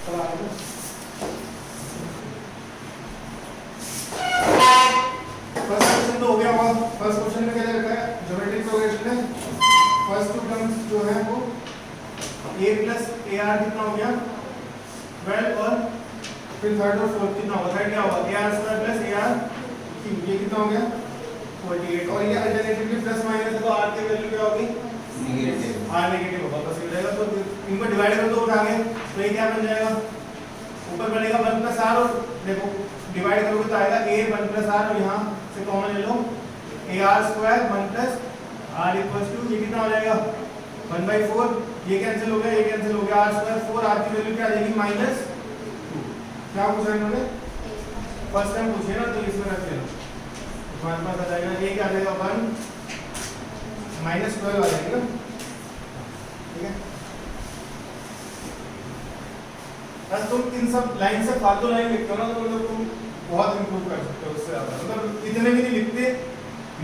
First question तो हो गया होगा। फर्स्ट क्वेश्चन में क्या रहता है, ज्योमेट्रिक प्रोग्रेशन में फर्स्ट टू टर्म्स जो है वो a प्लस ए आर कितना हो गया 12 और फिर थर्ड और फोर्थ कितना होगा, थर्ड क्या होगा ए R square plus A R cube, ये कितना हो गया 48 और ये अल्टरनेटिवली प्लस माइनस तो आर की वैल्यू क्या होगी नेगेटिव, आर नेगेटिव होगा बस हो जाएगा। तो इनको डिवाइड कर दो उठाके तो ये क्या बन जाएगा, ऊपर बनेगा 1 प्लस आर और देखो डिवाइड करोगे तो आएगा a 1 प्लस आर और यहाँ से कॉमन ले लो A R square 1 plus R equals to ये कितना हो जाएगा 1/4, ये कैंसिल हो गया, ये कैंसिल हो गया, आर स्क्वायर 4, आर की वैल्यू क्या आ जाएगी -2। क्या पूछा इन्होंने, फर्स्ट टाइम पूछे ना तो इसमें रख लेना, तुम्हारे पास आ जाएगा ये क्या आ जाएगा 1 -12 आ जाएगा ना, ठीक है। बस तुम इन सब लाइन से फालतू लाइन लिखते हो ना तो मतलब तुम बहुत इंप्रूव कर सकते हो उससे ज्यादा, मतलब इतने भी नहीं लिखते।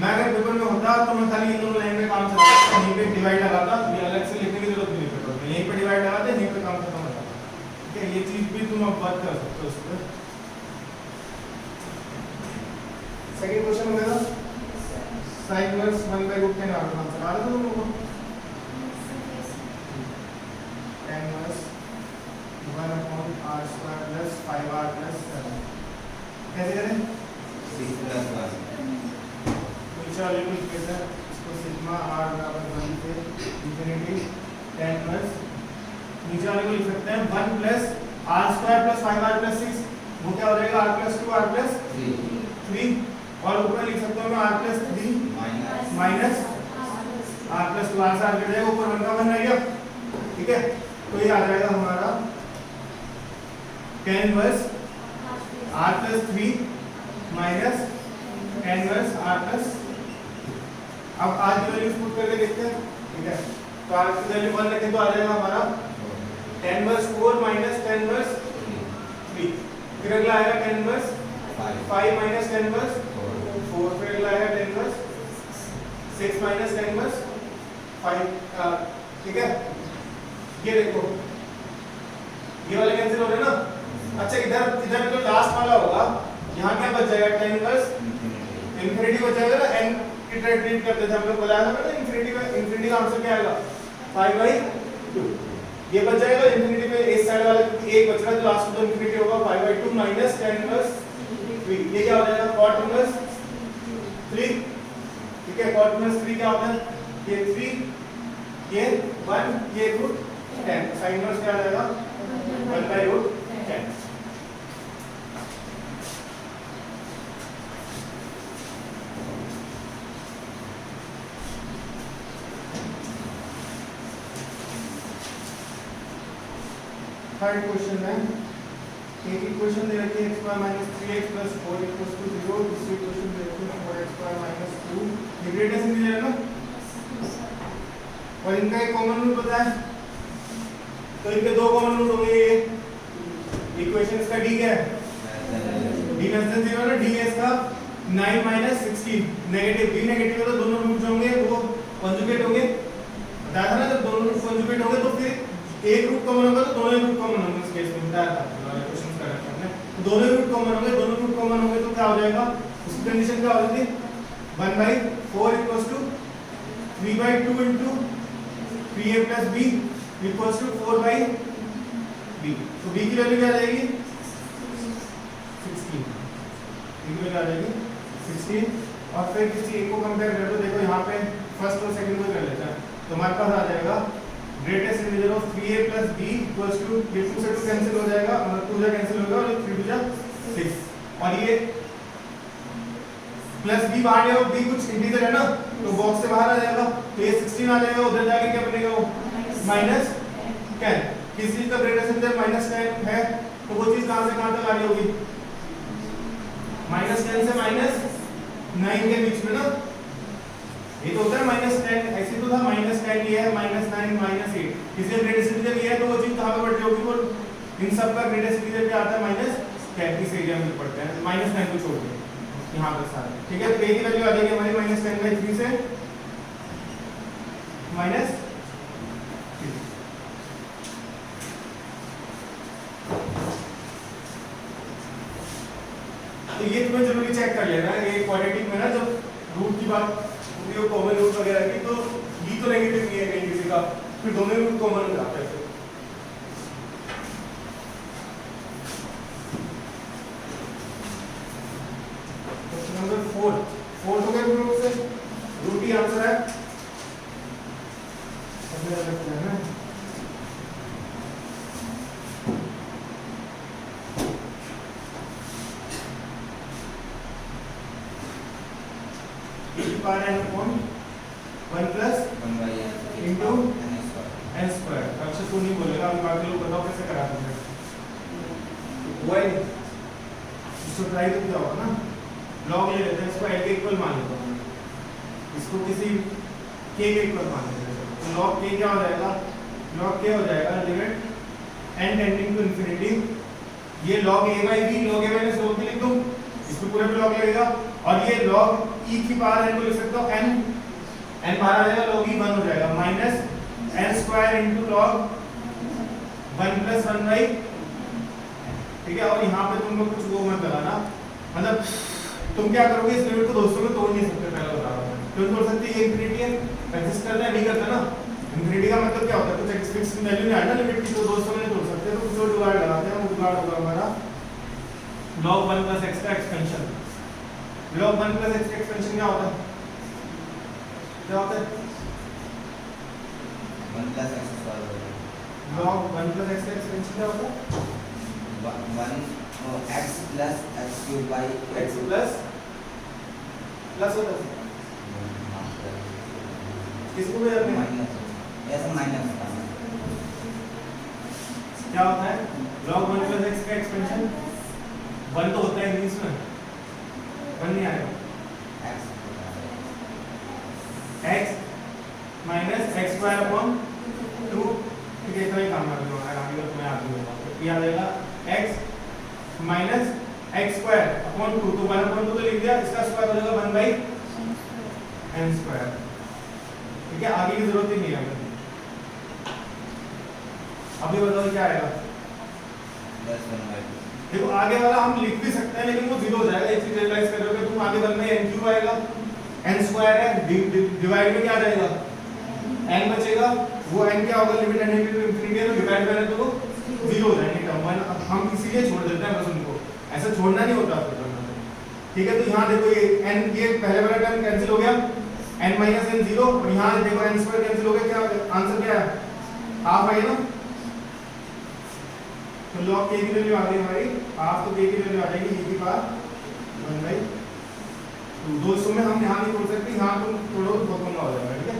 मैं अगर पेपर में होता तो मैं खाली इन दोनों लाइन में काम चलाता, यहीं पे डिवाइड लगाता, ये अलग से लिखने की जरूरत नहीं पड़ती, यहीं पे डिवाइड लगाते, यहीं पे काम खत्म होता, ठीक है। ये चीज भी तुम अब बात कर सकते हो उस पर। सेकंड क्वेश्चन हो गया sin इनवर्स 1/√10 आर का आंसर आ रहा था तुम लोगों को, tan inverse 1/r square plus 5r plus 7 कैसे करें, c प्लस 1 नीचे वाले को लिख देते हैं इसको सिग्मा r बराबर 1 से इंफिनिटी tan इनवर्स, नीचे वाले को लिख सकते हैं 1 plus r square plus 5r plus 6, वो क्या हो जाएगा r प्लस 2 r प्लस 3 और ऊपर लिख सकते हो मैं r plus 3 minus r plus 2 r से r कट जाएगा, ऊपर 1 का 1 रहेगा, ठीक है। तो ये आ जाएगा हमारा tan inverse r plus 3 minus tan inverse r plus, अब r की वैल्यू पुट करके देखते हैं, ठीक है। तो r की वैल्यू 1 रखें तो आ जाएगा हमारा tan inverse 4 minus tan inverse 3, फिर अगला आएगा tan inverse 5 minus tan inverse 4, फिर अगला आएगा tan inverse 6 minus tan inverse 5, ठीक है। ये देखो ये वाले कैंसिल हो रहे हैं ना। अच्छा इधर इधर जो लास्ट वाला होगा यहाँ क्या बच जाएगा tan इनवर्स इंफिनिटी बच जाएगा ना, n की तरह ट्रीट करते थे हम लोग, बताया था ना इंफिनिटी का आंसर क्या आएगा 5/2, ये बच जाएगा इंफिनिटी पे इस साइड वाला एक बच रहा है तो लास्ट में तो इंफिनिटी होगा 5/2 माइनस tan इनवर्स 3, ये क्या हो जाएगा cot इनवर्स 3, ठीक है। cot इनवर्स 3 क्या होता है, ये 3 ये 1 ये √10, sin इनवर्स क्या आ जाएगा 1/√10। थर्ड क्वेश्चन में एक इक्वेशन दे रखी है x² - 3x + 4 = 0, दूसरी इक्वेशन दे रखी है 4x² - 2, ये ग्रेटेस्ट इंटीजर है ना, और इनका एक कॉमन रूट पता है, तो इनके दो कॉमन रूट होंगे। ये इक्वेशन इसका d क्या है, d <0 है ना, d है इसका 9 - 16 नेगेटिव, b नेगेटिव है तो दोनों रूट जो होंगे वो कंजुगेट होंगे, बताया था ना, जब दोनों रूट कंजुगेट होंगे तो फिर एक रूट कॉमन होगा तो दोनों रूट कॉमन होंगे, इस केस में बताया था क्वेश्चन कर रखा हमने, तो दोनों रूट कॉमन होंगे, दोनों रूट कॉमन होंगे तो क्या हो जाएगा, उसकी कंडीशन क्या हो जाती है 1/4 = 3/2 into 3a + b = 4/b, तो b की वैल्यू क्या आ जाएगी 16, b की वैल्यू आ जाएगी 16, और फिर किसी एक को कंपेयर कर दो, देखो यहाँ पे फर्स्ट और सेकंड को कर लेते हैं, तो हमारे पास आ जाएगा greatest integer of 3a + b = ये 2 से 2 कैंसिल हो जाएगा, मतलब 2 जा कैंसिल होगा और 3 2 जा 6, और ये प्लस b बाहर जाएगा, b कुछ इंटीजर है ना तो बॉक्स से बाहर आ जाएगा, तो ये 16 आ जाएगा, उधर जाके क्या बनेगा वो -10, किस चीज का ग्रेटेस्ट इंटीजर -10 है तो वो चीज कहां से कहां तक आ रही होगी, -10 से -9 के बीच में ना, ये तो होता है -10, ऐसे तो था -10 ये है -9 -8, इसलिए ग्रेटेस्ट इंटीजर ये है तो वो चीज कहां पे बढ़ जाएगी, वो इन सब का ग्रेटेस्ट इंटीजर पे आता है -10, इस एरिया में पड़ता है -9 को छोड़ के यहाँ पर सारे, ठीक है। तो a की वैल्यू आ जाएगी हमारी -10/3 से -3, तो ये तुम्हें जरूरी चेक कर लेना है, ये क्वाड्रेटिक में ना जब रूट की बात होगी कॉमन रूट वगैरह की, तो ये तो नेगेटिव नहीं है कहीं किसी का, फिर दोनों रूट कॉमन हो जाते हैं। क्वेश्चन नंबर 4 हो गया रूट से, रूट ही आंसर है। अब याद रखते हैं ना, power n upon 1 plus 1 by n into n square. n square. अच्छा तू नहीं बोलेगा, अभी बाकी लोग बताओ कैसे करा तुमने। y इसको ट्राई तो किया होगा ना, लॉग ले लेते हैं, इसको l के इक्वल मान लेता हूं, इसको किसी k के इक्वल मान लेते हैं। तो log k क्या हो जाएगा, log k हो जाएगा limit n tending to infinity, ये log a by b, log a मैंने स्लोप के लिख दूं, इसको पूरे पे log लगेगा, और ये log e की पावर n को लिख सकता हूं n, n बाहर आ जाएगा, log e 1 हो जाएगा, minus n square into log 1 plus 1 by, ठीक है। और यहाँ पे तुम लोग कुछ वो मत लगाना, मतलब तुम क्या करोगे, इस लिमिट को दोस्तों में तोड़ नहीं सकते, पहले बता रहा हूं। क्यों तोड़ सकते, ये इंफिनिटी है, एग्जिस्ट करता है नहीं करता ना, इंफिनिटी का मतलब क्या होता है, कुछ फिक्स वैल्यू नहीं है ना लिमिट की, तो दोस्तों में नहीं तोड़ सकते, तो कुछ और जुगाड़ लगाते हैं, वो जुगाड़ होगा हमारा log 1 प्लस x का एक्सपेंशन। log 1 प्लस x का एक्सपेंशन क्या होता है, क्या होता है, 1 plus x square. log 1 plus x का एक्सपेंशन क्या होता है, 1 x plus x cube by x plus plus होता है किसको भी जाते हैं, minus ऐसा minus का क्या होता है log 1 प्लस x का एक्सपेंशन, 1 तो होता है इंग्लिश में, 1 नहीं आएगा, x minus x square upon 2, ठीक है, इतना ही काम कर लो, आगे तो मैं आगे बताऊंगा, ये आ जाएगा x minus x square upon 2, तो 1 अपॉन 2 तो लिख दिया, इसका स्क्वायर हो जाएगा 1 बाई n स्क्वायर, ठीक है, आगे की जरूरत ही नहीं है हमें। अभी बताओ क्या आएगा, plus 1 by 2. देखो आगे वाला हम लिख भी सकते हैं, लेकिन वो 0 हो जाएगा, एक चीज रियलाइज करोगे तुम, आगे बन में n क्यूब आएगा, n स्क्वायर है, डिवाइड में क्या आ जाएगा, n बचेगा, वो n क्या होगा, लिमिट n टू इंफिनिटी है, तो डिवाइड करें तो वो 0 हो जाएंगे टर्म 1, हम इसीलिए छोड़ देते हैं बस उनको, ऐसा छोड़ना नहीं होता आपको करना, ठीक है। तो यहाँ देखो ये n, ये पहले वाला टर्म कैंसिल हो गया, n माइनस n 0, और यहाँ देखो n स्क्वायर कैंसिल हो गया, क्या आंसर क्या है, हाफ आई ना, तो log k की वैल्यू आ गई हमारी हाफ, तो k की वैल्यू आ जाएगी e की पावर 1 बाई 2। दोस्तों में हम यहाँ नहीं तोड़ सकते, यहाँ तुम तोड़ो तो बहुत कम हो जाएगा, ठीक है।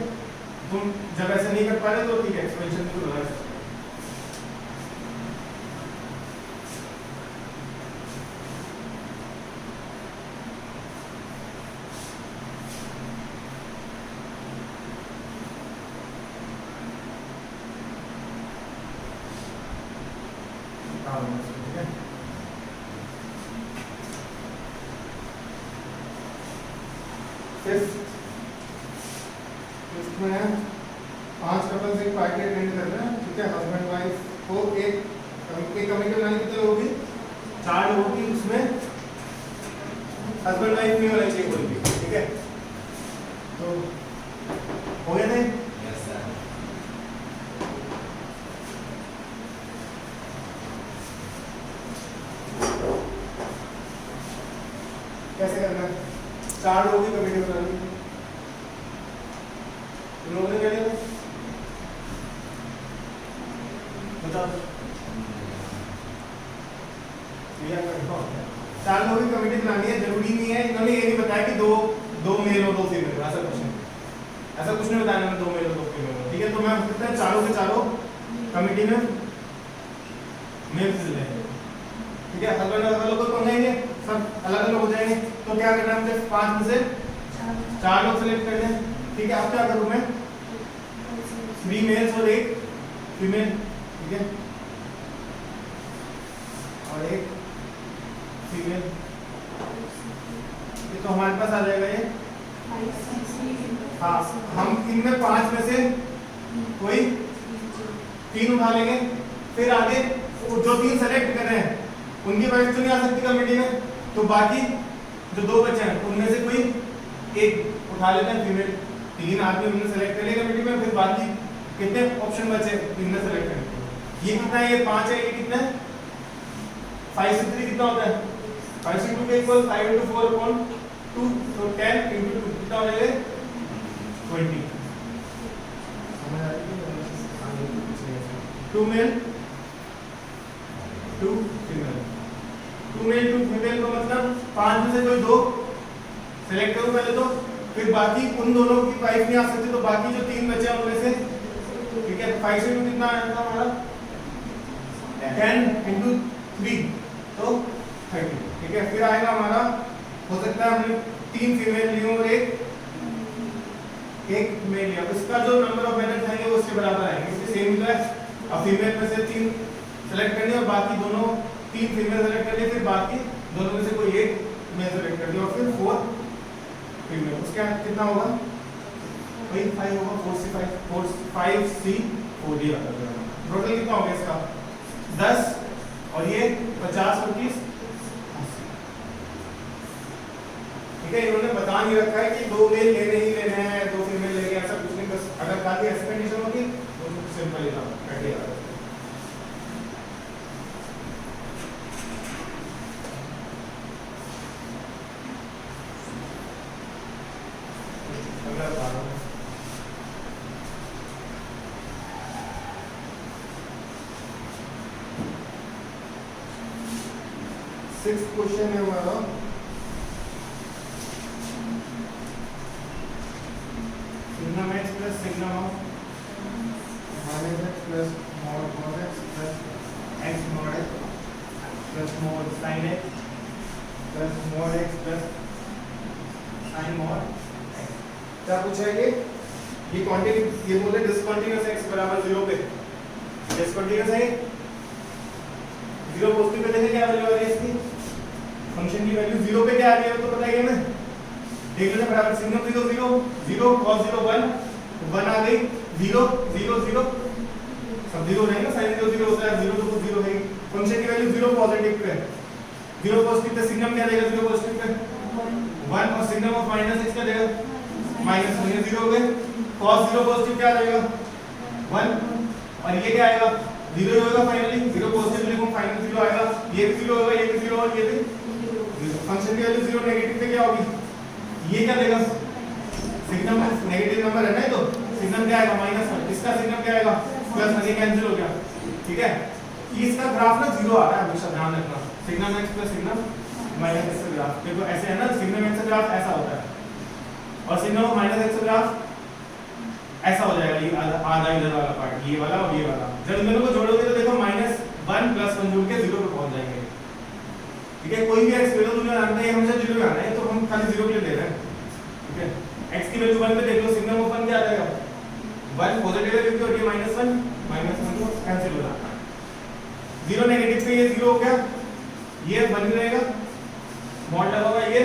तुम जब ऐसे नहीं कर पा रहे तो ठीक है, एक्सपेंशन में तो लगा सकते। ठीक है, इसमें 5 कपल्स एक पार्टी अटेंड कर रहे हैं, ठीक है, हस्बैंड वाइफ को एक कमिटी बनानी, कितने लोग होगी, 4 लोगों की, उसमें हस्बैंड वाइफ नहीं होना चाहिए कोई भी, ठीक है। तो हो गया नहीं, Yes sir. कैसे करना है, 4 लोगों की कमिटी बनानी, तुम लोगों ने क्या लिया, बताओ, 4 लोगों की कमिटी बनानी है, जरूरी नहीं है, इन्होंने ये नहीं बताया कि दो मेल और 2 फीमेल, ऐसा कुछ नहीं, ऐसा कुछ नहीं बताया मैंने, 2 मेल और 2 फीमेल, ठीक है। तो मैं कितना है, चारों के चारों कमिटी में मेल फिल लेंगे, ठीक है, अलग अलग लोग तो नहीं है, सब अलग अलग हो जाएंगे, तो क्या करना है, मुझे 5 में से 4 लोग सेलेक्ट करने हैं, ठीक है। अब क्या करूं मैं, 3 मेल्स और 1 फीमेल, ठीक है, और 1 फीमेल, ये तो हमारे पास आ जाएगा ये, हाँ, हम इनमें 5 में से कोई 3 उठा लेंगे, फिर आगे जो 3 सेलेक्ट कर रहे हैं उनकी वाइफ तो नहीं आ सकती कमेटी में, तो बाकी जो दो बचे हैं उनमें से कोई एक उठा लेते हैं फीमेल, 3 आदमी हमने सेलेक्ट कर लिया कमेटी में, फिर बाकी कितने ऑप्शन बचे 3 में सेलेक्ट करेंगे। ये कितना है, ये 5 है, ये कितना है 5 से 3 कितना होता है 5 से 2 के इक्वल 5 into 4 upon 2, तो 10 into 2 कितना हो जाएगा 20। समझ आ रही है? 2 मेल 2 फीमेल, 2 मेल 2 फीमेल को मतलब 5 में से कोई 2 सेलेक्ट करो पहले तो, फिर बाकी उन दोनों की वाइफ नहीं आ सकती, तो बाकी जो 3 बचे हैं उनमें से, ठीक है 5 से 2 कितना आएगा हमारा 10 into 3 तो 30, ठीक है। फिर आएगा हमारा, हो सकता है हमने 3 फीमेल ली और एक मेल लिया, इसका जो नंबर ऑफ एनर्स आएंगे वो उसके बराबर आएंगे, इससे सेम है। अब फीमेल में से 3 सेलेक्ट करनी और बाकी दोनों 3 फीमेल सेलेक्ट कर लिए, फिर बाकी दोनों में से कोई एक मेल सेलेक्ट कर दिया और फिर 4 फीमेल, उसका कितना होगा वही 5 होगा, 4 से 5 5 C 4 D आता है। टोटल कितना हो गया इसका 10 और ये 50 25 80, ठीक है। इन्होंने बता नहीं रखा है कि 2 मेल लेने ही लेने हैं, 2 फीमेल लेंगे, ऐसा कुछ नहीं। बस अगर खाली ऐसी कंडीशन होगी तो सिंपल ही था कटिएगा। सिक्स्थ क्वेश्चन है हमारा, signum x plus signum of minus x plus mod cos x plus x mod x plus mod sin x plus mod x plus sin mod x। क्या पूछा है ये क्वांटिटी, ये बोले डिसकंटीन्यूअस x बराबर 0 पे, डिसकंटीन्यूअस है 0 पॉजिटिव पे, देखें क्या वैल्यू आ रही है इसकी, फंक्शन की वैल्यू 0 पे क्या आ रही है तो पता ही है ना, देख लेते हैं बराबर सिग्नम 0 0 0 cos 0 1 आ गई, 0 0 0 सब 0 रहेगा, sin 0 0 होता है, 0 तो 0 है। फंक्शन की वैल्यू 0 पॉजिटिव पे, 0 पॉजिटिव पे सिग्नम क्या देगा 0 पॉजिटिव पे 1 और सिग्नम ऑफ माइनस x क्या देगा माइनस 0 हो गए, cos 0 पॉजिटिव क्या देगा 1 और ये क्या आएगा 0 ही होगा फाइनली, 0 पॉजिटिव लिखूं फाइनल 0 आएगा, ये भी 0 होगा, ये भी 0 और ये भी 0। फंक्शन की वैल्यू 0 नेगेटिव पे क्या होगी, ये क्या देगा सिग्नम नेगेटिव नंबर है ना, तो सिग्नम क्या आएगा -1, इसका सिग्नम क्या आएगा प्लस, ये कैंसिल हो गया, ठीक है। इसका ग्राफ ना 0 आ रहा है, हमेशा ध्यान रखना, signum x plus signum minus x का ग्राफ, देखो ऐसे है ना, सिग्नम x का ग्राफ ऐसा होता है और सिग्नम ऑफ माइनस x का ग्राफ ऐसा हो जाएगा, ये आधा इधर वाला पार्ट, ये वाला और ये वाला। जब इन दोनों को जोड़ोगे तो देखो -1 + 1 जोड़ के 0 पे पहुंच जाएंगे, ठीक है। कोई भी x वैल्यू तुमने जानते हैं हमेशा 0 पे आना है, तो हम खाली 0 के लिए दे रहे हैं, ठीक है। x की वैल्यू 1 पे देख लो, सिग्नम ऑफ 1 क्या आ जाएगा 1 पॉजिटिव है क्योंकि और ये -1 तो कैंसिल हो जाता है, 0 नेगेटिव पे ये 0 हो गया, ये 1 ही रहेगा, मॉड लगा होगा ये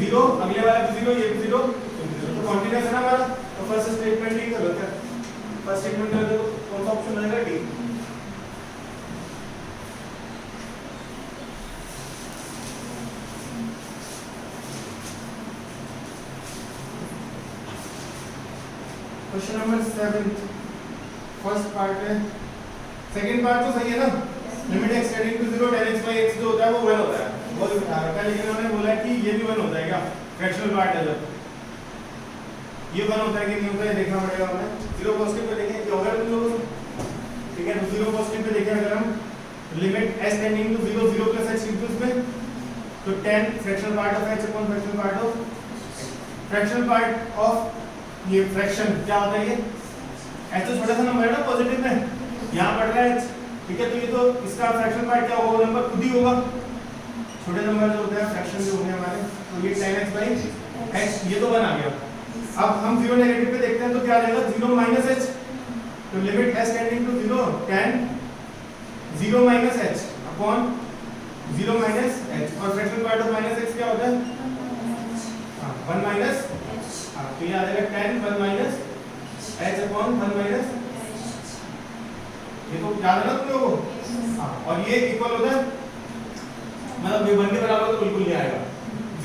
0, अगले वाला भी 0, ये भी 0, तो कंटीन्यूअस है ना हमारा। तो फर्स्ट स्टेटमेंट ही गलत है, फर्स्ट स्टेटमेंट में देखो कौन सा ऑप्शन रहेगा D. Question number 7 first part है, सेकंड पार्ट तो सही है ना, limit x tending to 0 tan x by x जो होता है वो 1 होता है, वो भी बता रखा है, लेकिन उन्होंने बोला कि ये भी 1 होता है, क्या फ्रैक्शनल पार्ट है जब ये 1 होता है कि नहीं होता है देखना पड़ेगा हमें। 0 पॉजिटिव पे देखें ये होगा तुम लोग, ठीक है। तो 0 पॉजिटिव पे देखें अगर हम limit s tending to 0 0 plus h into इसमें, तो tan fractional part of h upon fractional part of fractional part of ये फ्रैक्शन क्या होता है, ये h तो छोटा सा नंबर है ना पॉजिटिव में, यहाँ बढ़ रहा है h, ठीक है। तो ये तो इसका फ्रैक्शनल पार्ट क्या होगा, नंबर खुद ही होगा, छोटे नंबर जो होते हैं फ्रैक्शन जो होंगे हमारे, तो ये tan x by h ये तो 1 आ गया। अब हम 0 नेगेटिव पे देखते हैं तो क्या आ जाएगा 0 माइनस h, तो limit s tending to 0 tan 0 minus h upon 0 minus h, और fractional part of minus x क्या होता है 1 माइनस, तो ये आ जाएगा tan 1 minus h upon 1 minus, ये तो याद है ना तुम लोगों को, और ये इक्वल होता है मतलब ये 1 के बराबर तो बिल्कुल नहीं आएगा,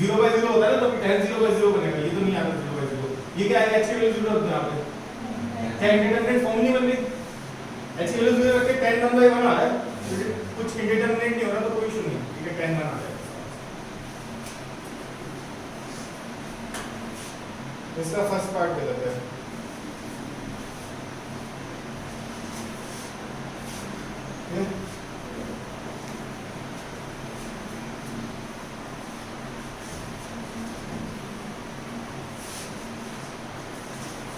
0 बाई 0 होता है ना, तो 10 0 बाई 0 बनेगा, ये तो नहीं आएगा 0 बाई 0। ये क्या है, h की वैल्यू 0 रखते हैं यहाँ पे, क्या इंडिटरमिनेट फॉर्म नहीं बन रही, h की वैल्यू 0 रख के 10 1 बाई 1 आ रहा है, कुछ इंडिटरमिनेट नहीं हो रहा तो कोई इशू नहीं, ठीक है 10 1 आ जाएगा। इसका फर्स्ट पार्ट दे देते हैं।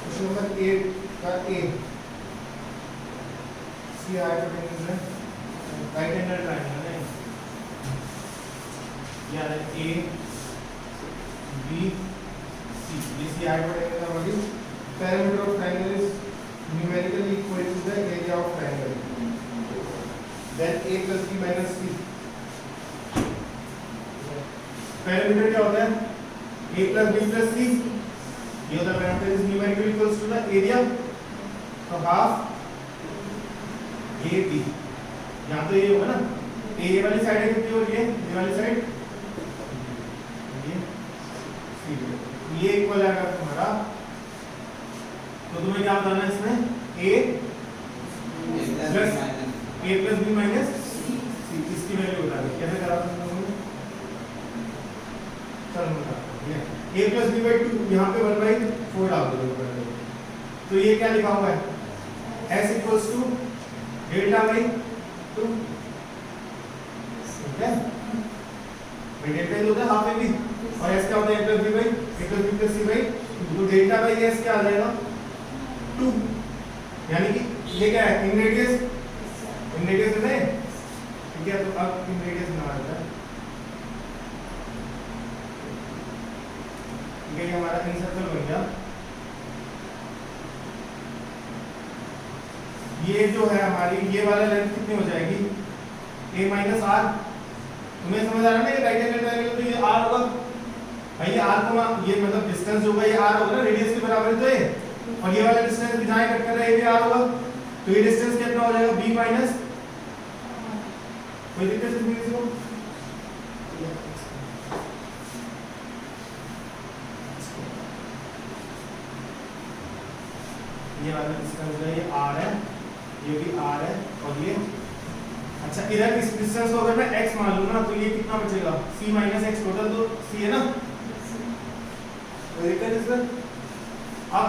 क्वेश्चन नंबर 8 का ए, सी हाइपोटेन्यूज है, राइट हैंडेड ट्रायंगल है, यार ए बी सी, ये सी हाइपोटेन्यूज है, what is parameter of triangle is numerically equal to the area of triangle, then a plus b minus c। Parameter क्या होता है, a plus b plus c, ये होता है parameter is numerically equals to the area, तो half a b, यहाँ तो ये होगा ना, a वाली साइड है कितनी हो रही है, ये वाली साइड ये c, ये इक्वल आएगा तुम्हारा, तो तुम्हें क्या बताना है इसमें, a plus b minus c, इसकी वैल्यू बता दो, कैसे करा तुम लोगों ने, चलो बता a प्लस b बाई 2, यहाँ पे 1 बाई 4 डाल दो, तो ये क्या लिखा हुआ है, s equals to delta by 2, ठीक है, डेल्टा होता है हाफ ab, और s क्या होता है a plus b plus c by 2, तो डेल्टा बाई s क्या आ जाएगा 2, यानी कि ये क्या है, इन रेडियस है, ठीक है, तो अब इन रेडियस बना देता है, ठीक है, ये हमारा इन सर्कल बन गया। ये जो है हमारी ये वाला लेंथ कितनी हो जाएगी, a माइनस आर, तुम्हें समझ आ रहा है ना, ये राइट हैंडेड ट्रायंगल तो ये r होगा भाई, ये r को ये मतलब डिस्टेंस होगा, ये r होगा ना, रेडियस के बराबर तो ये, और ये वाला डिस्टेंस भी जहां कट कर रहा है ये भी r होगा, तो ये डिस्टेंस कितना हो जाएगा b माइनस, कोई दिक्कत नहीं है इसको, ये वाला डिस्टेंस है, ये r है, ये भी r है, और ये अच्छा, इधर इस डिस्टेंस को अगर मैं x मान लूं ना, तो ये कितना बचेगा, c माइनस x, टोटल तो c है ना, कोई दिक्कत इसमें। अब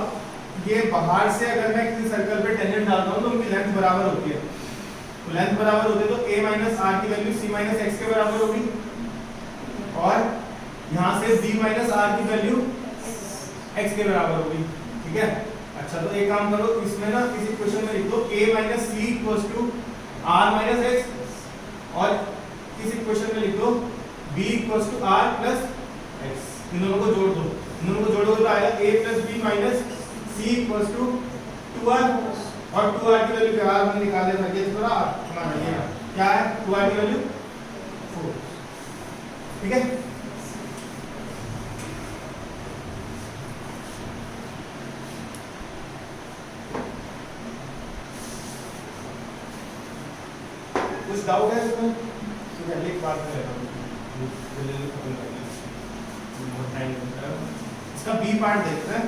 ये बाहर से अगर मैं किसी सर्कल पे टेंजेंट डालता हूं तो उनकी लेंथ बराबर होती है, तो लेंथ बराबर होती है, तो a माइनस r की वैल्यू c माइनस x के बराबर होगी, और यहाँ से b माइनस r की वैल्यू x के बराबर होगी, ठीक है। अच्छा, तो एक काम करो, इसमें ना इस इक्वेशन में लिख दो a minus c equals to r minus x, और इस इक्वेशन में लिख दो b equals to r plus x, इन दोनों को जोड़ दो, इन दोनों को जोड़ोगे तो आएगा a plus b minus c equals to 2r, और 2r की वैल्यू क्या हमने निकाले था, ये थोड़ा हमारा ये क्या है, 2r की वैल्यू 4, ठीक है। कुछ डाउट है इसमें, ठीक है, एक बात में लेता हूँ, खत्म कर दिया, बहुत टाइम लगता है। इसका बी पार्ट देखते हैं,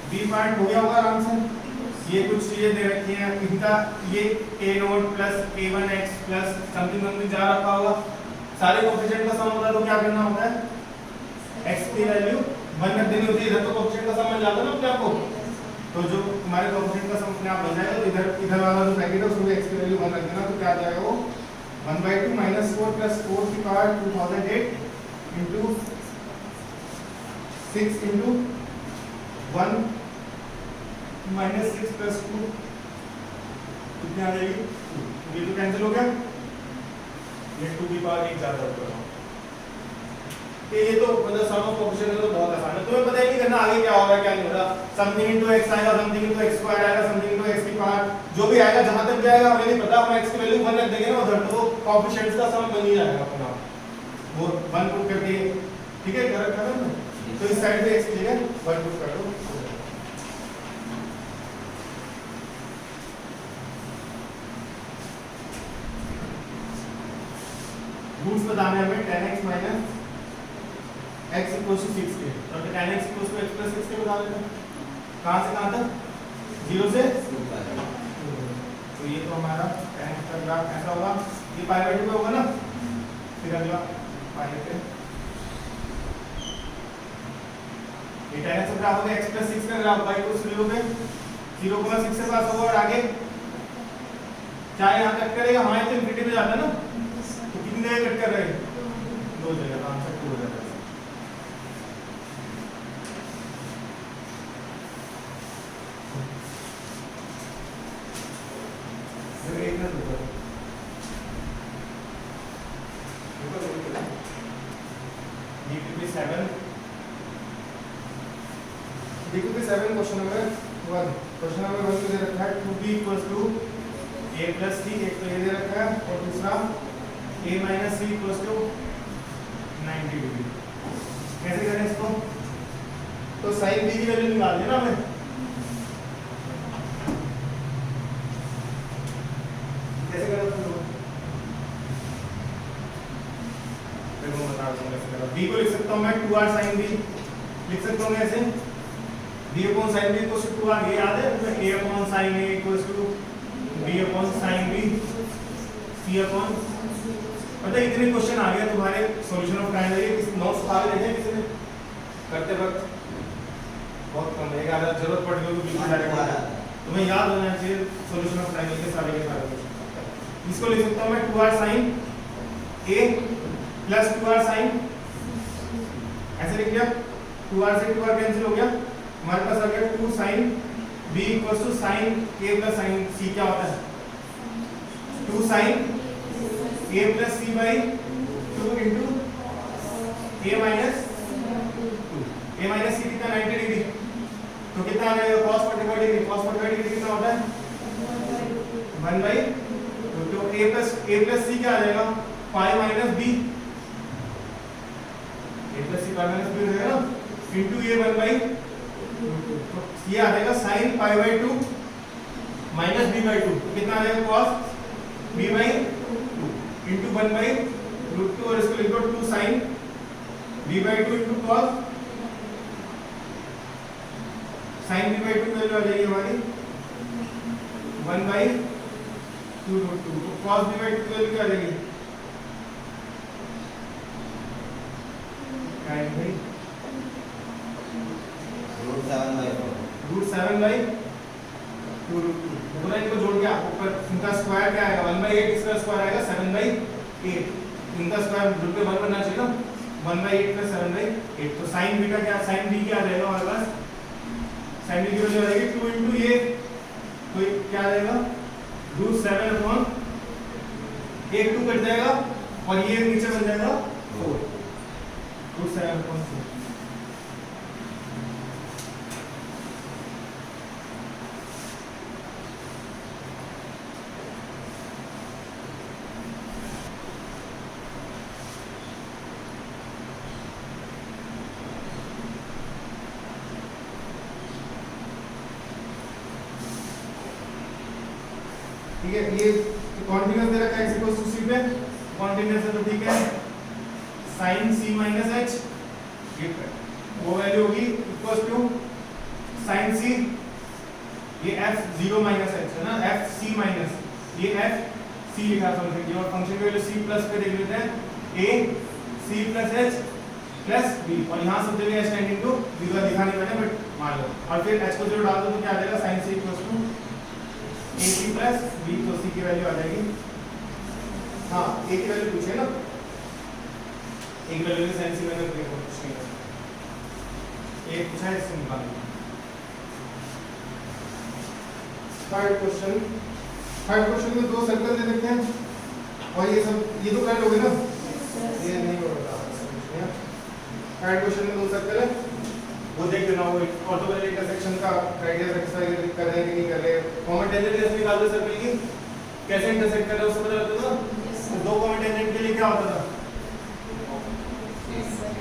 बी पार्ट हो गया होगा आराम से, ये कुछ चीजें दे रखी हैं, इनका ये a note plus a1x plus something जा रखा होगा, सारे कोएफिशिएंट का सम होता है, तो क्या करना होता है, x की वैल्यू 1 रख देनी होती है, इधर तो कोएफिशिएंट का सम मिल जाता है ना अपने आप को, तो जो तुम्हारे कोएफिशिएंट का सम अपने आप बन जाएगा, तो इधर वाला जो ब्रैकेट है उसमें x की वैल्यू 1 रख देना, तो क्या आ जाएगा वो 1/2 माइनस 4 प्लस 4 की power 2008 into 6 into 1 minus 6 plus 2 कितनी आ जाएगी, ये तो कैंसिल हो गया, ये 2 की पावर 1 ज्यादा होगा, ये तो मतलब सम ऑफ कोएफिशिएंट तो बहुत आसान है, तुम्हें पता ही नहीं करना आगे क्या होगा क्या नहीं होगा, समथिंग इनटू x आएगा, समथिंग इनटू x स्क्वायर आएगा, समथिंग इनटू x की पावर जो भी आएगा, जहां तक जाएगा हमें नहीं पता, हम x की वैल्यू 1 रख देंगे ना उधर, तो कोएफिशिएंट्स का सम बन ही जाएगा अपना, वो 1 पुट करके, ठीक है, करेक्ट है ना, तो इस साइड पे x की जगह 1 पुट कर दो, रूट्स बताने हमें tan x minus x equal to 6 के, तो tan x equal to x plus 6 के बता देते हैं। कहाँ से कहाँ तक? 0 से 2 pi। तो ये तो हमारा tan x का ग्राफ ऐसा होगा, ये पाई बाई 2 पे होगा ना, फिर अगला पाई पे ये tan x का ग्राफ होगा, x प्लस 6 का ग्राफ y को 0 पे 0,6 से पास होगा और आगे चाहे यहाँ कट करेगा, हाँ ये तो इनफिनिटी पे जाता है ना, तो कितनी जगह कट कर रहे हैं? 2 जगह, तो आंसर 2 हो जाता है। एक ना दो DPP7 क्वेश्चन नंबर 1 को दे रखा है 2b equals to a plus c, एक तो ये दे रखा है और दूसरा a minus c equals to 90 degree. कैसे करें इसको? तो साइन b की वैल्यू निकाल देना हमें, कैसे करें तुम लोग? देखो मैं बता दूंगा कैसे करें। b को लिख सकता हूं मैं 2r sin b, लिख सकता हूं कैसे? b upon sin b equals to 2r, ये याद है? a upon sin a equals to b upon sin b, c upon, मतलब इतने क्वेश्चन आ गए तुम्हारे सॉल्यूशन ऑफ ट्रायंगल के, किस नोट्स आ रहे हैं किसी ने करते वक्त? बहुत कम है, अगर जरूरत पड़ गई तो बिल्कुल डायरेक्ट तुम्हें याद होना चाहिए सॉल्यूशन ऑफ ट्रायंगल के सारे क्वेश्चन। इसको लिख सकता हूं मैं 2r sin a plus 2r sin, ऐसे लिख लिया, 2r से 2r कैंसिल हो गया, हमारे पास आ गया 2 sin b equals to sin a plus sin c। क्या होता है? 2 sin a plus c by 2 into a minus 2, a minus c कितना 90 डिग्री, तो कितना आ जाएगा? cos 45 डिग्री, cos 45 डिग्री कितना होता है? 1 बाई 2, तो a प्लस c क्या आ जाएगा? Pi minus b, a plus c pi minus b हो जाएगा ना, इंटू ये 1 बाई 2, तो ये आ जाएगा sin pi by 2 minus b by 2, तो कितना आ जाएगा? cos b by 2 into 1 by root 2, और इसको लिख दो 2 sin b by 2 into cos sin b by 2 की वैल्यू आ जाएगी हमारी 1 बाई 2 रूट 2, तो cos b बाई 2 की वैल्यू क्या आ जाएगी? क्या आएगी? Root 7 by 4। Root 7 by 2 root 2, दोनों इनको जोड़ के आपको ऊपर इनका स्क्वायर क्या आएगा? 1 बाई 8, इसका स्क्वायर आएगा 7 बाई 8, इनका स्क्वायर रूट पे 1 बनना चाहिए ना, 1 बाई 8 प्लस 7 बाई 8, तो sin b का क्या, sin b क्या आ जाएगा हमारे पास? sin b की वैल्यू आ जाएगी 2 इंटू ये, तो क्या आ जाएगा? रूट 7 अपॉन 1 2 कट जाएगा और ये नीचे बन जाएगा 4, रूट 7 अपॉन 4। ठीक है, ये कॉन्टिन्यूअस दे रखा है x इक्वल्स टू c पे, कॉन्टिन्यूअस है तो ठीक है, sin c माइनस h, ये वो वैल्यू होगी इक्वल्स टू sin c, ये f 0 माइनस h है ना, f c माइनस, ये f c लिखा फंक्शन की, और फंक्शन की वैल्यू c प्लस पे देख लेते हैं, a c plus h plus b, और यहाँ सब जगह h टेंडिंग टू b का दिखा नहीं मैंने, बट मान लो, और फिर h को 0 डाल दो तो क्या आ जाएगा? sin c equals to ac plus b, तो c की वैल्यू आ जाएगी, हाँ a की वैल्यू पूछे ना, एक वैल्यू sin c मैंने देखो कुछ नहीं है, एक पूछा है इससे निकाल लो। थर्ड क्वेश्चन में 2 सर्कल दे रखे हैं, और ये सब ये तो कर लोगे ना, ये नहीं होगा। थर्ड क्वेश्चन में 2 सर्कल है, वो देख लेना, वो ऑर्थोगोनल इंटरसेक्शन का क्राइटेरिया सेटिस्फाई कर रहे हैं कि नहीं कर रहे, कॉमन टेंजेंट निकाल दो सर्कल की, कैसे इंटरसेक्ट कर रहे हैं उसको पता लगता था, तो 2 कॉमन टेंजेंट के लिए क्या होता था?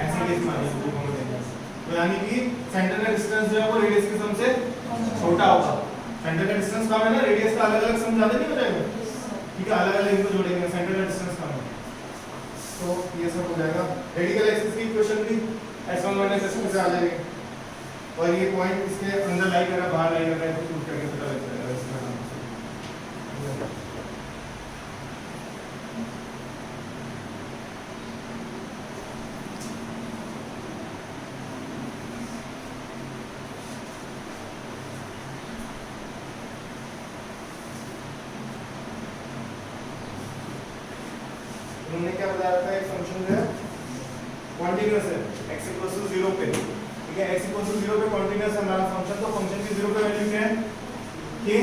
ऐसे केस में 2 कॉमन टेंजेंट, तो यानी कि सेंटर का डिस्टेंस जो है वो रेडियस के सम से छोटा होगा, सेंटर का डिस्टेंस कम है ना, रेडियस का अलग अलग सम ज्यादा नहीं हो जाएगा, ठीक है, अलग अलग इनको जोड़ेंगे, सेंटर का डिस्टेंस कम है, तो पॉइंट इसके अंदर लाई कर रहा है बाहर लाई कर रहा है तो शूट करके पता लग जाएगा इसका नाम से। हमने क्या बताया था एक फंक्शन जो है कॉन्टिन्यूअस है x = 0 पे, ठीक है, x = 0 पे कॉन्टिन्यूअस है हमारा फंक्शन, तो फंक्शन की 0 पे वैल्यू क्या है कि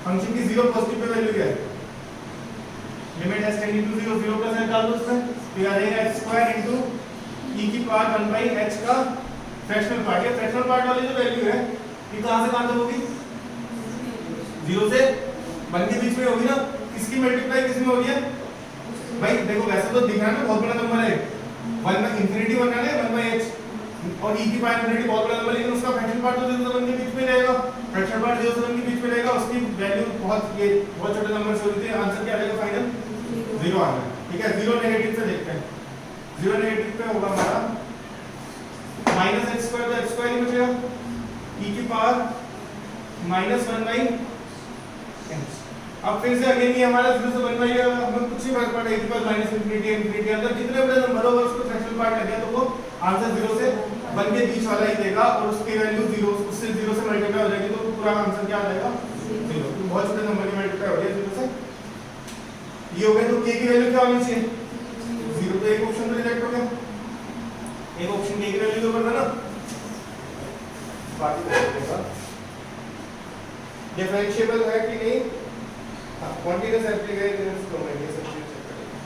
फंक्शन की 0 पॉजिटिव पे वैल्यू क्या है, limit s tending to 0 0 plus h डाल दो उसमें, तो आ जाएगा x² e की पावर 1/h का फ्रैक्शनल पार्ट। ये फ्रैक्शनल पार्ट वाली जो वैल्यू है ये कहां से कहां तक होगी, 0 से 1 के बीच में होगी ना, किसकी मल्टीप्लाई किसमें हो रही है भाई, देखो वैसे तो दिख रहा है ना बहुत बड़ा नंबर है, 1 में इंफिनिटी बनना है 1/h और e की पावर इंफिनिटी बहुत बड़ा नंबर, लेकिन उसका फ्रैक्शनल पार्ट तो 0 से 1 के बीच में रहेगा, फ्रैक्शनल पार्ट 0 से 1 के बीच में रहेगा, उसकी वैल्यू बहुत छोटे नंबर से होती है, आंसर क्या आएगा फाइनल 0 आएगा, ठीक है। 0 नेगेटिव से देखते हैं, 0 नेगेटिव पे होगा हमारा -h² तो h² ही बचेगा, e की पावर -1/h। अब फिर से अगेन ये हमारा 0 से 1 है, हमें कुछ ही फर्क पड़ेगा, इसके पास -इंफिनिटी इंफिनिटी अंदर जितने बड़े नंबर होगा उसको फ्रैक्शनल पार्ट लग गया तो वो आंसर 0 से 1 के बीच वाला ही देगा और उसकी वैल्यू 0 उससे 0 से मल्टीप्लाई हो जाएगी, तो पूरा आंसर क्या आ जाएगा 0, तो बहुत छोटे नंबर की मल्टीप्लाई हो रही है 0 से, ये हो गया। तो k की वैल्यू क्या होनी चाहिए 0, तो एक ऑप्शन तो रिजेक्ट हो गया, एक ऑप्शन k की वैल्यू तो ऊपर था ना, बाकी तो डिफरेंशिएबल है कि नहीं, हां कॉन्टिन्यूअस एप्लीकेशन डोमेन ये सब चीज चेक करेंगे,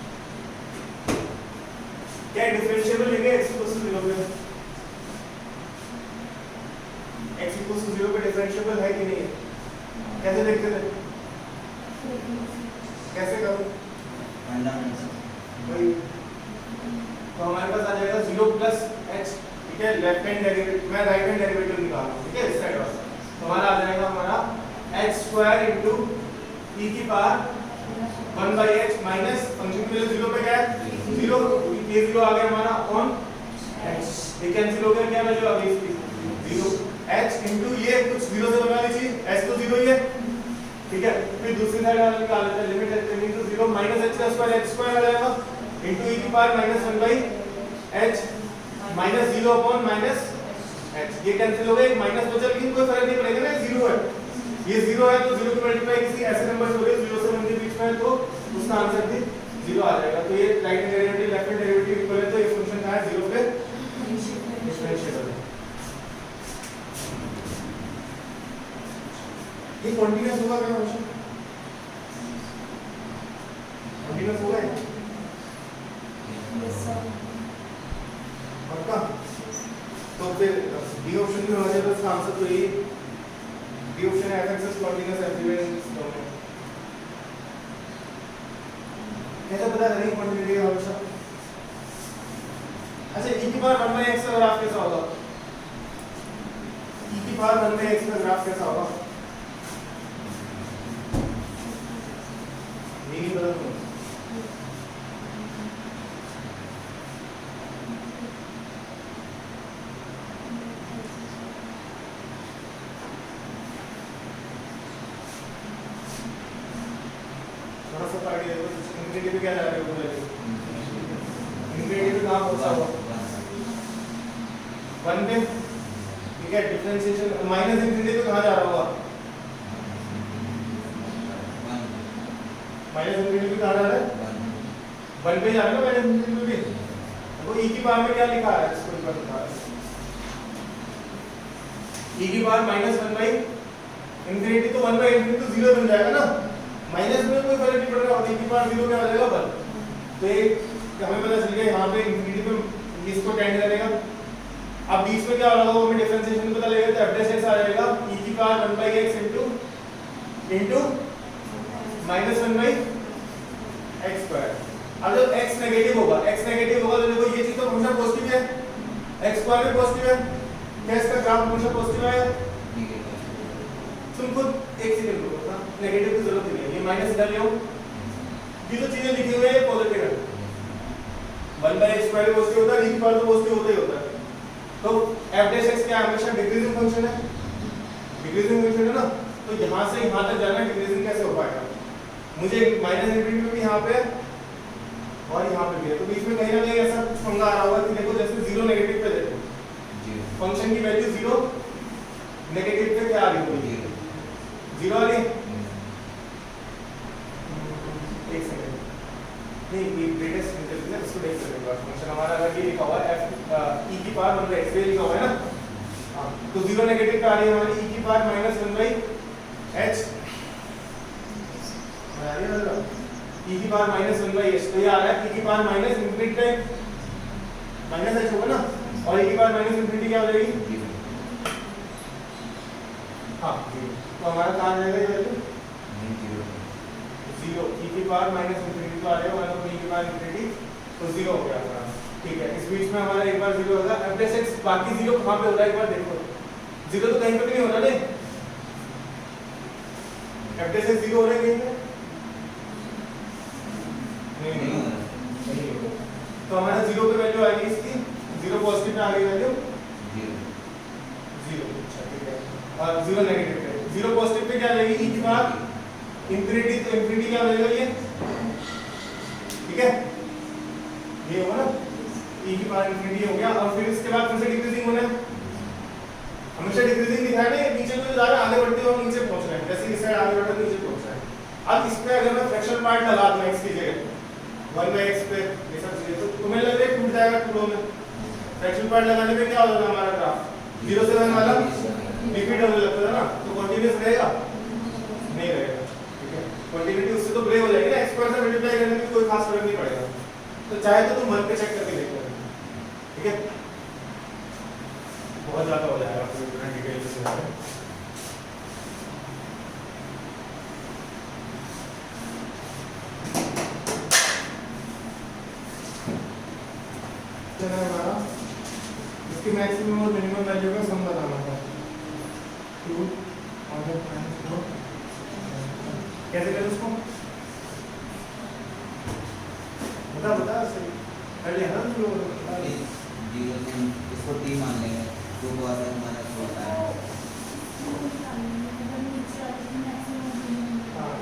क्या डिफरेंशिएबल लेंगे x = 0 पे, x = 0 पे डिफरेंशिएबल है कि नहीं, कैसे देखते थे, कैसे करो वही, तो हमारे पास आ जाएगा 0 + h, ठीक है, लेफ्ट हैंड डेरिवेटिव मैं राइट हैंड डेरिवेटिव निकाल रहा हूं, ठीक है, इस साइड वाला, तो हमारा आ जाएगा हमारा h² e की पावर 1/h माइनस फंक्शन की वैल्यू 0 पे क्या है 0, ये 0 आ गया हमारा ऑन h, ये कैंसिल हो गया, क्या वैल्यू आ गई इसकी 0, h इनटू ये कुछ 0 से बना लीजिए, h तो 0 ही है, ठीक है, फिर दूसरी साइड वाला निकाल लेते हैं, limit h tending to 0 -h² h² आ जाएगा इनटू e की power -1/h minus 0 upon -h, ये कैंसिल हो गया, एक माइनस बचा, लेकिन कोई फर्क नहीं पड़ेगा ना, 0 है, ये 0 है तो 0 की मल्टीप्लाई किसी ऐसे नंबर से हो गई 0 से 1 के बीच में है तो उसका आंसर भी 0 आ जाएगा, तो ये right hand derivative left hand derivative equal है, तो ये फंक्शन का है 0 पे डिफरेंशिएबल है, ये कंटीन्यूअस होगा क्या फंक्शन, कंटीन्यूअस होगा पक्का, तो फिर डी ऑप्शन में हो जाएगा, इसका आंसर तो ये डी ऑप्शन है, f(x) is continuous everywhere in this domain। कैसे पता करेंगे कंटिन्यूटी का हमेशा, अच्छा e की पावर 1/x का ग्राफ कैसा होगा, e की पावर 1/x का ग्राफ कैसा होगा, नहीं पता तो इंफिनिटी पे क्या जा रहा है, इंफिनिटी पे कहां पहुंचा हुआ 1 पे, ठीक है, डिफरेंशिएशन माइनस इंफिनिटी पे कहां जा रहा होगा, माइनस इंफिनिटी पे कहां जा रहा है 1 पे जा रहा है ना, माइनस इंफिनिटी पे, तो e की पावर में क्या लिखा है, इसको लिखा है e की पावर -1/इंफिनिटी, तो 1/इंफिनिटी तो 0 बन जाएगा ना, माइनस में कोई फर्क नहीं पड़ रहा, e की पावर 0 क्या आ जाएगा 1, तो ये हमें पता चल गया यहाँ पे इंफिनिटी पे इसको टेंड करेगा, अब बीच में क्या होगा हमें डिफरेंशिएशन पता लगेगा, तो f(x) आ जाएगा e की पावर 1/x इनटू -1/x², अब जब x नेगेटिव होगा तो देखो ये चीज तो हमेशा पॉजिटिव है, x² भी पॉजिटिव है, क्या इसका ग्राफ हमेशा पॉजिटिव है, तुम खुद एक सेकंड रुको ना, नेगेटिव की जरूरत नहीं है, ये माइनस इधर ले आओ, ये जो चीजें लिखी हुई है ये पॉजिटिव है, 1/x² पॉजिटिव होता है, e की पावर तो पॉजिटिव होता ही होता है, तो f डैश x क्या हमेशा डिक्रीजिंग फंक्शन है, डिक्रीजिंग फंक्शन है ना, तो यहाँ से यहाँ तक जाना डिक्रीजिंग कैसे हो पाएगा, मुझे माइनस इंफिनिटी भी यहाँ पे और यहाँ पे भी है, तो बीच में कहीं ना कहीं ऐसा कुछ पंगा आ रहा होगा कि देखो जैसे जीरो नेगेटिव पे देखो फंक्शन की वैल्यू जीरो, नेगेटिव पे क्या आ रही होगी, जीरो आ रही है। एक सेकंड, नहीं ये ग्रेटेस्ट रिजल्ट है, इसको देख सकते हैं। फंक्शन हमारा अगर ये लिखा हुआ है f e की पावर 1 बाई x लिखा हुआ है ना, तो जीरो नेगेटिव पे आ रही है हमारी e की पावर माइनस 1 बाई h, आ रही है e की पावर माइनस 1 बाई h, तो ये आ रहा है e की पावर माइनस इंफिनिटी पे माइनस h होगा ना, और e की पावर माइनस इंफिनिटी क्या हो जाएगी, हाँ तो हमारा कहाँ जाएगा ये वैल्यू जीरो, e की पावर माइनस इंफिनिटी तो आ रहा है 1 e की पावर इंफिनिटी, तो जीरो हो गया हमारा। ठीक है, इस बीच में हमारा एक बार जीरो होगा, f डैश x बाकी जीरो कहाँ पे हो रहा है एक बार देखो, जीरो तो कहीं पे भी नहीं हो रहा नहीं, f डैश x जीरो हो रहा है कहीं पे नहीं हो रहा, तो हमारा जीरो पे वैल्यू आ गई इसकी, जीरो पॉजिटिव पे आ गई वैल्यू जीरो, अच्छा ठीक है, और जीरो नेगेटिव पे, जीरो पॉजिटिव पे क्या रहेगी e की पावर इंफिनिटी, तो इंफिनिटी क्या हो जाएगा ये, ठीक है ये होगा ना, e की पावर इंफिनिटी हो गया, और फिर इसके बाद फिर से डिक्रीजिंग होना है, हमेशा डिक्रीजिंग दिखा रहे हैं, नीचे को जा रहा है आगे बढ़ते हुए नीचे पहुंच रहे हैं, जैसे इस साइड आगे बढ़ते हुए नीचे पहुंच रहा है। अब इस पे अगर मैं फ्रैक्शनल पार्ट लगा दूं x की जगह 1 बाई x पे ये सब चीजें, तो तुम्हें लग रहा है टूट जाएगा टुकड़ों में, फ्रैक्शनल पार्ट लगाने पे क्या हो जाएगा हमारा ग्राफ 0 से 1 वाला रिपीट होने लगता है ना, तो कंटीन्यूअस रहेगा नहीं रहेगा, ठीक है कंटिन्यूटी उससे तो ब्रेक हो जाएगी ना, x पर से मल्टीप्लाई करने में कोई खास फर्क नहीं पड़ेगा, तो चाहे तो तुम 1 पे चेक करके देखो, ठीक है बहुत ज्यादा हो जाएगा आपको इतना डिटेल से है। चलो हमारा इसकी मैक्सिमम और मिनिमम वैल्यू का सम बताना था, 2 और 4 कैसे करें उसको बता सही कर लिया ना तो जीरो से इसको t मान लेंगे, 2 को अगर माइनस होता है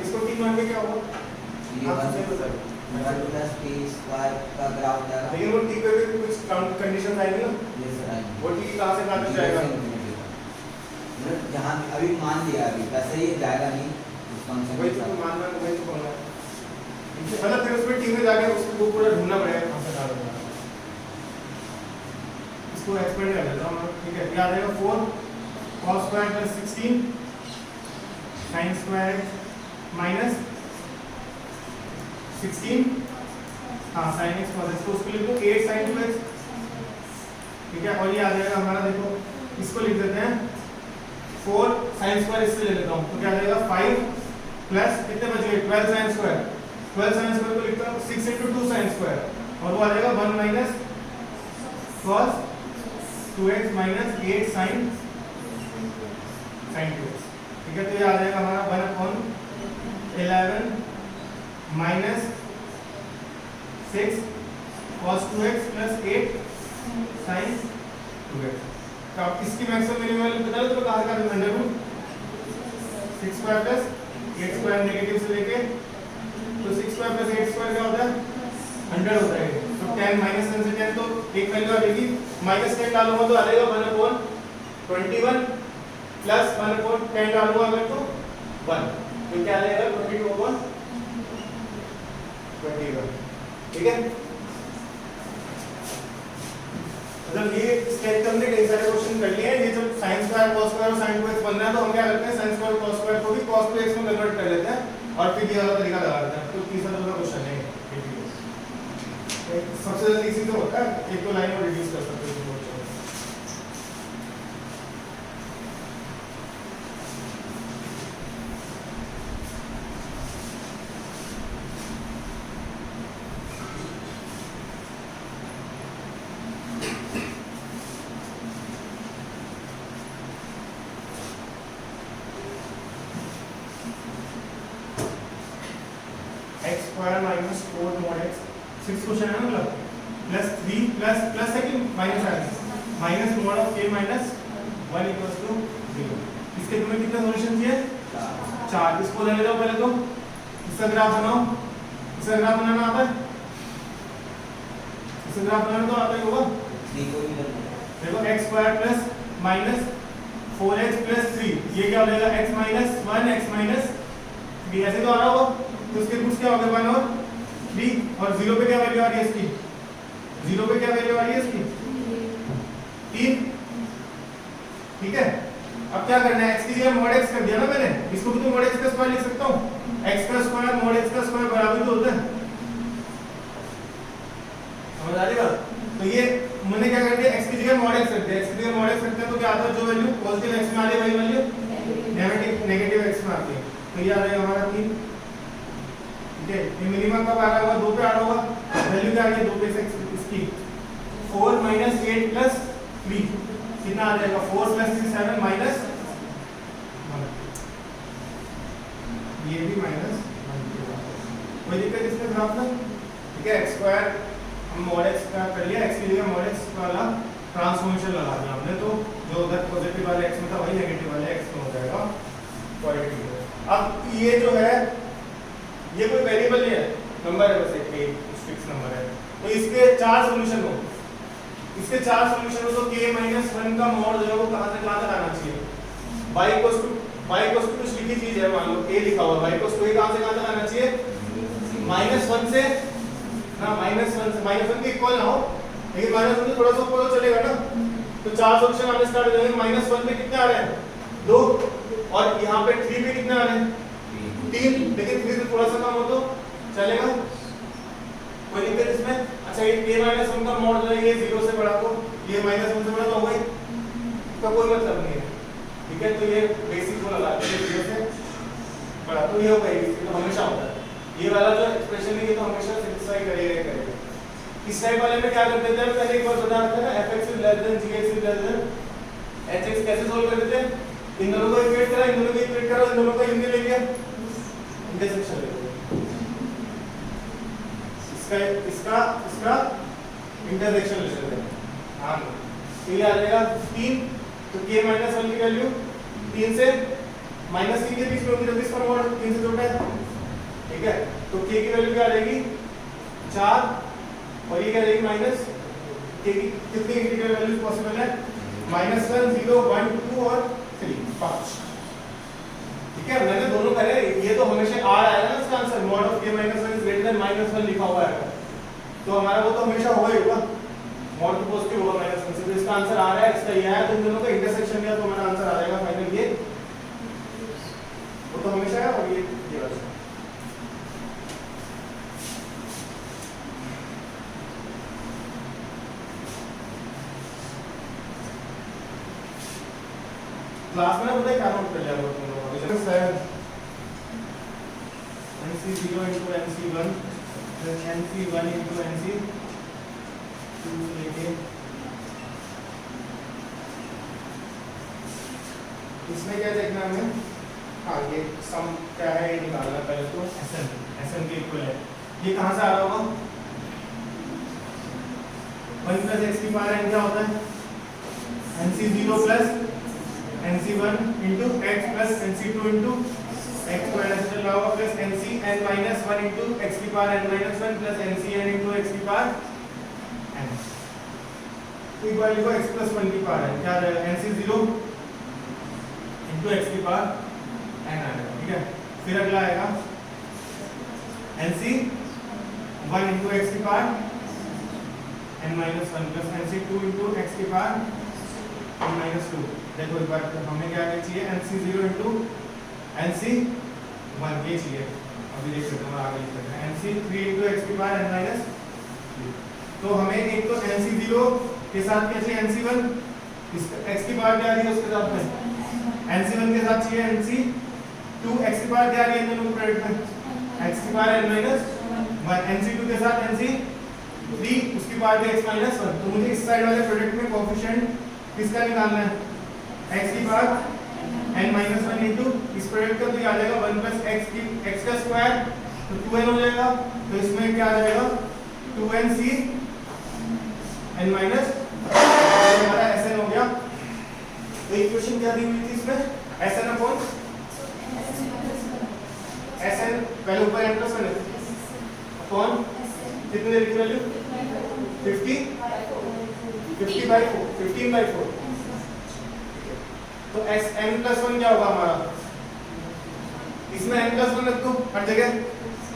इसको t मान के क्या होगा, आप सही बताइए, 1 प्लस t स्क्वायर का ग्राफ जाएगा, लेकिन वो t पे भी कुछ कंडीशन आएगी ना, ये सर आएंगे वो t कहां से कहां तक जाएगा, जहाँ अभी मान लिया, अभी वैसे ये जाएगा नहीं उस फंक्शन वही तो मानना वही तो बोलना है, मतलब फिर उसमें t में जाके उसको पूरा ढूंढना पड़ेगा कहां से कहां तक, इसको एक्सपेंड कर लेता हूं, ठीक है याद आएगा 4 cos square plus 16 sin square minus 16 हाँ sin x cos x, तो उसको लिख दो 8 sin 2x, ठीक है, और ये आ जाएगा हमारा, देखो इसको लिख देते हैं 4 sin स्क्वायर, इससे ले लेता हूँ तो क्या आ जाएगा 5 प्लस कितने बचे 12 sin स्क्वायर, 12 sin स्क्वायर को लिखता हूँ 6 into 2 sin स्क्वायर, और वो आ जाएगा 1 minus cos 2x minus 8 sin 2x, ठीक है, तो ये आ जाएगा हमारा 1/11 minus 6 cos 2x plus 8 sin 2x, तो आप इसकी मैक्सिमम मिनिमम वैल्यू बता दो, तो कहाँ से कहाँ under root 6 square plus 8 square negative से लेके, तो 6 स्क्वायर प्लस 8 स्क्वायर क्या होता है 100 होता है, तो 10 माइनस 10 से 10 तो एक वैल्यू आ जाएगी, माइनस 10 डालूंगा तो आ जाएगा 1/21 प्लस 1/10 डालूंगा अगर तो 1, तो क्या आ जाएगा 22/21, ठीक है, मतलब ये स्टेप हमने कई सारे क्वेश्चन कर लिए हैं, ये जब sin स्क्वायर cos स्क्वायर और sin 2x बनना है तो हम क्या करते हैं sin स्क्वायर cos स्क्वायर को भी cos 2x में कन्वर्ट कर लेते हैं और फिर ये वाला तरीका लगा देते हैं, तो तीसरा दूसरा क्वेश्चन है सबसे जल्दी इसी से होता है, एक तो लाइन में रिड्यूस कर सकते हो। x square minus 4 mod x 6 question है ना, मतलब प्लस 3 प्लस प्लस है कि माइनस है minus mod of k minus 1 equals to 0। इसके तुम्हें कितने सॉल्यूशन चाहिए? 4। इसको लेने जाओ पहले तो, इसका ग्राफ बनाओ। इसका ग्राफ बनाना आता है? इसका ग्राफ बनाना तो आता ही होगा। देखो x square plus minus 4x plus 3, ये क्या हो जाएगा? x माइनस 1 x माइनस 3, ऐसे तो आ रहा होगा। तो उसके रूट्स क्या हो गए? 1 और 3, और 0 पे क्या वैल्यू आ रही है इसकी? 0 पे क्या वैल्यू आ रही है इसकी? 3। ठीक है, अब क्या करना है? x की जगह mod x कर दिया ना मैंने, इसको भी तो mod x का स्क्वायर लिख सकता हूँ। x का स्क्वायर mod x का स्क्वायर बराबर तो होता है, समझ आ रही बात? तो ये मैंने क्या कर दिया? x की जगह mod x रख दिया। x की जगह mod x रखते हैं तो क्या आता है? जो वैल्यू पॉजिटिव x में आ रही है वही वैल्यू नेगेटिव x में आती है। तो ये आ जाएगा हमारा 3। ठीक है, ये मिनिमम कब आ रहा होगा? 2 पे आ रहा होगा। वैल्यू क्या आ गई? 2 पे से इसकी 4 माइनस 8 प्लस 3 कितना आ जाएगा? 4 प्लस 3 7 माइनस 1, ये भी माइनस 1। कोई दिक्कत इसमें ग्राफ में? ठीक है, x स्क्वायर हम mod x का कर लिया, x की जगह mod x वाला ट्रांसफॉर्मेशन लगा दिया हमने, तो जो उधर पॉजिटिव वाले x में था वही नेगेटिव वाले x में हो जाएगा पॉजिटिव। अब ये जो है ये कोई वेरिएबल नहीं है, नंबर है, बस एक फिक्स नंबर है। तो इसके 4 सॉल्यूशन हो, इसके 4 सॉल्यूशन हो तो k माइनस 1 का मॉड जो है वो कहां से कहां तक आना चाहिए? y इक्वल्स टू कुछ लिखी चीज है, मान लो a लिखा हुआ है, y इक्वल्स टू a कहां से कहां तक आना चाहिए? -1 से ना, -1 से -1 के इक्वल ना हो, लेकिन -1 से थोड़ा सा ऊपर तो चलेगा ना। तो 4 सॉल्यूशन आने स्टार्ट हो जाएंगे। -1 पे कितने आ रहे हैं? 2, और यहाँ पे 3 पे कितने आ रहे हैं? 3, लेकिन 3 से थोड़ा सा कम हो तो चलेगा, कोई दिक्कत इसमें? अच्छा, ये k माइनस 1 का मॉड जो है ये 0 से बड़ा, तो ये -1 से बड़ा तो होगा ही, इसका कोई मतलब नहीं है। ठीक है, तो ये बेसिक वाला लाते हैं 0 से बड़ा, तो ये होगा, ये तो हमेशा होता है। ये वाला जो एक्सप्रेशन है ये तो हमेशा सेटिस्फाई करेगा ही करेगा। इस टाइप वाले में क्या करते थे? पहले एक बार बता रहा था ना, fx is less than gx is less than hx, कैसे सोल्व करते थे? इन दोनों को इक्वेट करा, इन दोनों को इक्वेट करा, इन दोनों का यूनियन ले लिया, इंटरसेक्शन ले लिया, इसका इंटरसेक्शन ले लेते हैं। हाँ, तो ये आ जाएगा 3, तो k माइनस 1 की वैल्यू 3 से -3 के बीच में होगी, जब इसका मॉड 3 से छोटा है। ठीक है, तो k की वैल्यू क्या आ जाएगी? 4, और ये क्या रहेगी? माइनस k की कितनी इंटीग्रल वैल्यूज पॉसिबल है? -1 0 1 2 और 3 5। ठीक है, मैंने दोनों करे, ये तो हमेशा r आएगा ना इसका answer, mod of k - 1 is greater than -1 लिखा हुआ है, तो हमारा वो तो हमेशा होगा ही होगा, mod तो पॉजिटिव होगा -1 से, तो इसका आंसर आ रहा है, इसका ये है, तो इन दोनों का इंटरसेक्शन लिया तो हमारा आंसर आ जाएगा फाइनल ये, वो तो हमेशा है, और ये वाला। क्लास में पता है क्या नोट कर लिया तुम लोगों ने? NC0 into NC1 then NC1 into NC2 लेके इसमें क्या देखना हमें? हाँ, ये सम क्या है ये निकालना पहले तो। SN के इक्वल है, ये कहाँ से आ रहा होगा? 1 + x की पावर n क्या होता है? NC0 + NC1 into x plus NC2 into x को ऐसे चल रहा होगा, प्लस NCn - 1 into x की power n - 1 plus NCn into x की power n, equal to x plus 1 की पावर n, क्या आ जाएगा? NC0 into x की पावर n आ जाएगा। ठीक है, फिर अगला आएगा NC1 into x की power n - 1 plus NC2 into x की पावर n - 2। देखो एक बार हमें क्या चाहिए? NC0 into NC1 ये चाहिए, अभी देख सकते हैं, आगे लिख सकते हैं NC3 into x की पावर n - तो हमें एक तो NC0 के साथ क्या चाहिए? NC1, x की पावर क्या आ रही है उसके साथ में, NC1 के साथ चाहिए NC2, x की पावर क्या आ रही है इन दोनों प्रोडक्ट में? x की पावर n - 1, NC2 के साथ NC3 उसकी पावर भी x - 1, तो मुझे इस साइड वाले प्रोडक्ट में कोएफिशिएंट किसका निकालना है? x की पावर n - 1 इंटू इस प्रोडक्ट का तो ये आ जाएगा 1 + x का स्क्वायर, तो 2n हो जाएगा, तो इसमें क्या आ जाएगा? 2nc n - y हमारा Sn हो गया। तो इक्वेशन क्या दी हुई थी इसमें? Sn अपॉन Sn पहले ऊपर n प्लस 1 अपॉन कितने लिख वैल्यू 15/4 तो Sn प्लस 1 क्या होगा हमारा? इसमें n प्लस 1 रख दो हर जगह,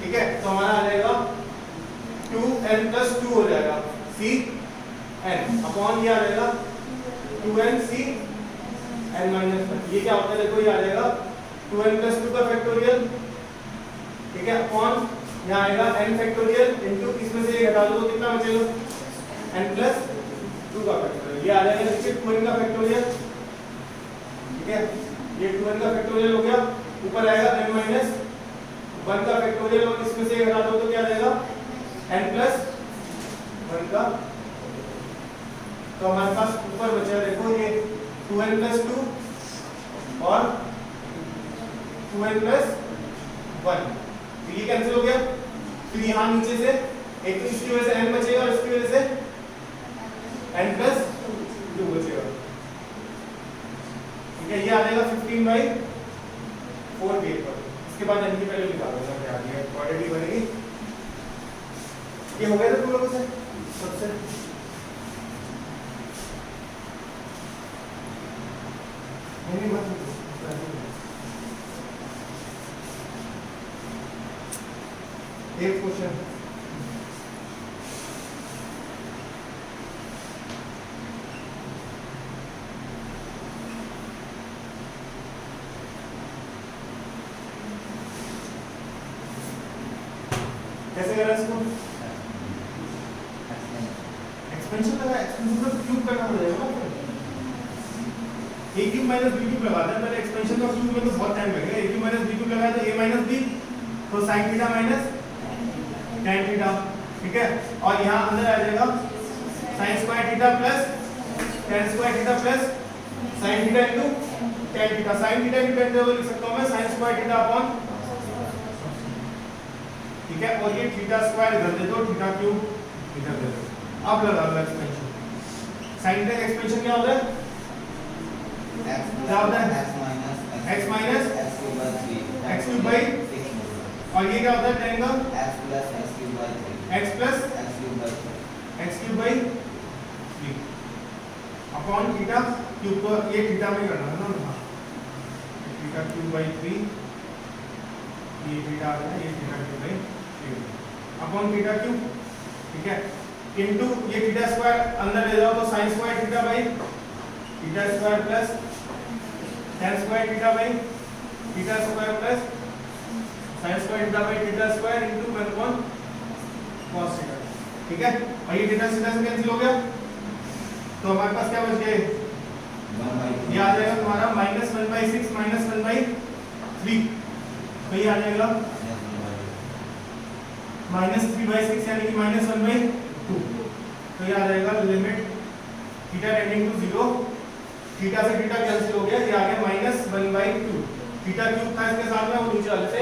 ठीक है? तो हमारा आ जाएगा 2n प्लस 2 हो जाएगा Cn अपॉन ये आ जाएगा 2n Cn माइनस 1। ये क्या होता है देखो, ये आ जाएगा 2n प्लस 2 का फैक्टोरियल, ठीक है, अपॉन यहाँ आएगा n फैक्टोरियल इनटू इसमें से ये घटा दो तो कितना बचेगा n प्लस 2 का फैक्टोरियल। ये आ जाएगा नीचे 2n का फैक्टोरियल, ठीक है, ये 2n का फैक्टोरियल हो गया। ऊपर आएगा n माइनस 1 का फैक्टोरियल और इसमें से घटा दो तो क्या आ जाएगा n प्लस 1 का। तो हमारे पास ऊपर बचा देखो ये 2n प्लस 2 और 2n प्लस 1, तो ये कैंसिल हो गया। फिर यहाँ नीचे से एक तो इसकी वजह से n बचेगा और इसकी वजह से n प्लस 2 बचेगा, ठीक है। ये आ जाएगा 15/4 गेट पर। इसके बाद n की वैल्यू निकालूंगा क्या आ गया, क्वाड्रेटिक बनेगी। ये हो गया था तुम लोगों से सबसे नहीं मत एक क्वेश्चन कैसे करा इसको? एक्सपेंशन लगा, एक्सपेंशन का क्यूब करना पड़ेगा ना। a cube minus b cube लगाते हैं पहले, एक्सपेंशन का क्यूब में तो बहुत टाइम लगेगा। a cube minus b cube लगाया तो a माइनस b तो sin theta minus tan theta, ठीक है। और यहाँ अंदर आ जाएगा sin square theta plus tan square theta plus sin theta into tan theta. sin theta की वैल्यू लिख सकता हूँ मैं sin स्क्वायर थीटा अपॉन, ठीक है, और ये थीटा स्क्वायर इधर दे दो, थीटा क्यूब इधर दे दो। अब लगा लो एक्सपेंशन। sin थीटा का एक्सपेंशन क्या होता है? क्या होता है? x minus x cube by, और ये क्या होता है tan का? x plus x cube by 3 upon theta cube. को ये थीटा में करना है ना, हाँ, थीटा क्यूब बाई 3, ये थीटा आ गया, ये theta cube by 3 upon theta cube, ठीक है, इनटू ये थीटा स्क्वायर अंदर ले जाओ तो sin square theta by theta square plus tan square theta by theta square plus sin square theta by theta square into 1 upon cos theta, ठीक है। और ये थीटा से कैंसिल हो गया तो हमारे पास क्या बच गया? ये आ जाएगा तुम्हारा -1/6 -1/3, तो ये आ जाएगा -3/6 यानी कि -1/2, तो ये आ जाएगा limit theta tending to 0, theta से थीटा कैंसिल हो गया, ये आ गया -1/2। थीटा क्यूब था इसके साथ में, वो नीचे वाले से